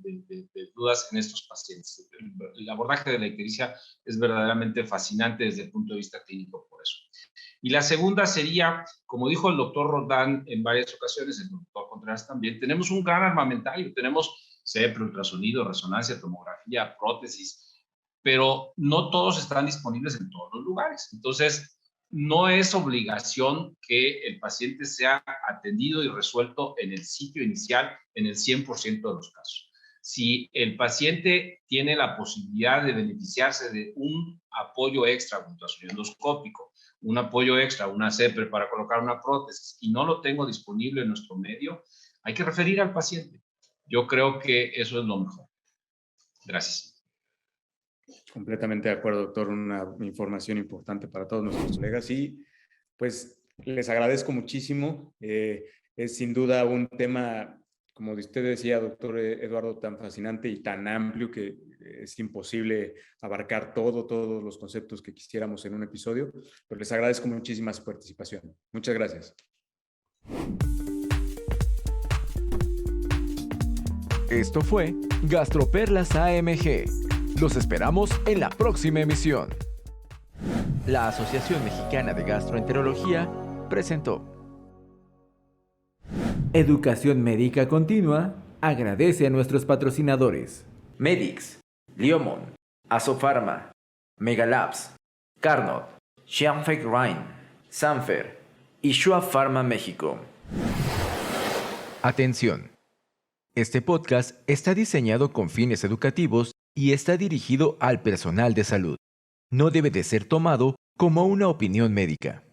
dudas en estos pacientes. El abordaje de la ictericia es verdaderamente fascinante desde el punto de vista clínico por eso. Y la segunda sería, como dijo el doctor Rodán en varias ocasiones, el doctor Contreras también, tenemos un gran armamentario, tenemos CEPR, ultrasonido, resonancia, tomografía, prótesis, pero no todos están disponibles en todos los lugares. Entonces, no es obligación que el paciente sea atendido y resuelto en el sitio inicial en el 100% de los casos. Si el paciente tiene la posibilidad de beneficiarse de un apoyo extra ultrasonido endoscópico, un apoyo extra, una CEPR para colocar una prótesis y no lo tengo disponible en nuestro medio, hay que referir al paciente. Yo creo que eso es lo mejor. Gracias. Completamente de acuerdo, doctor. Una información importante para todos nuestros colegas y pues les agradezco muchísimo. Es sin duda un tema, como usted decía, doctor Eduardo, tan fascinante y tan amplio que es imposible abarcar todos los conceptos que quisiéramos en un episodio, pero les agradezco muchísimo su participación. Muchas gracias. Esto fue Gastroperlas AMG. Los esperamos en la próxima emisión. La Asociación Mexicana de Gastroenterología presentó. Educación Médica Continua agradece a nuestros patrocinadores: Medix, Liomon, Asofarma, Megalabs, Carnot, Xianfeng Rhine, Sanfer y Shua Pharma México. Atención. Este podcast está diseñado con fines educativos y está dirigido al personal de salud. No debe de ser tomado como una opinión médica.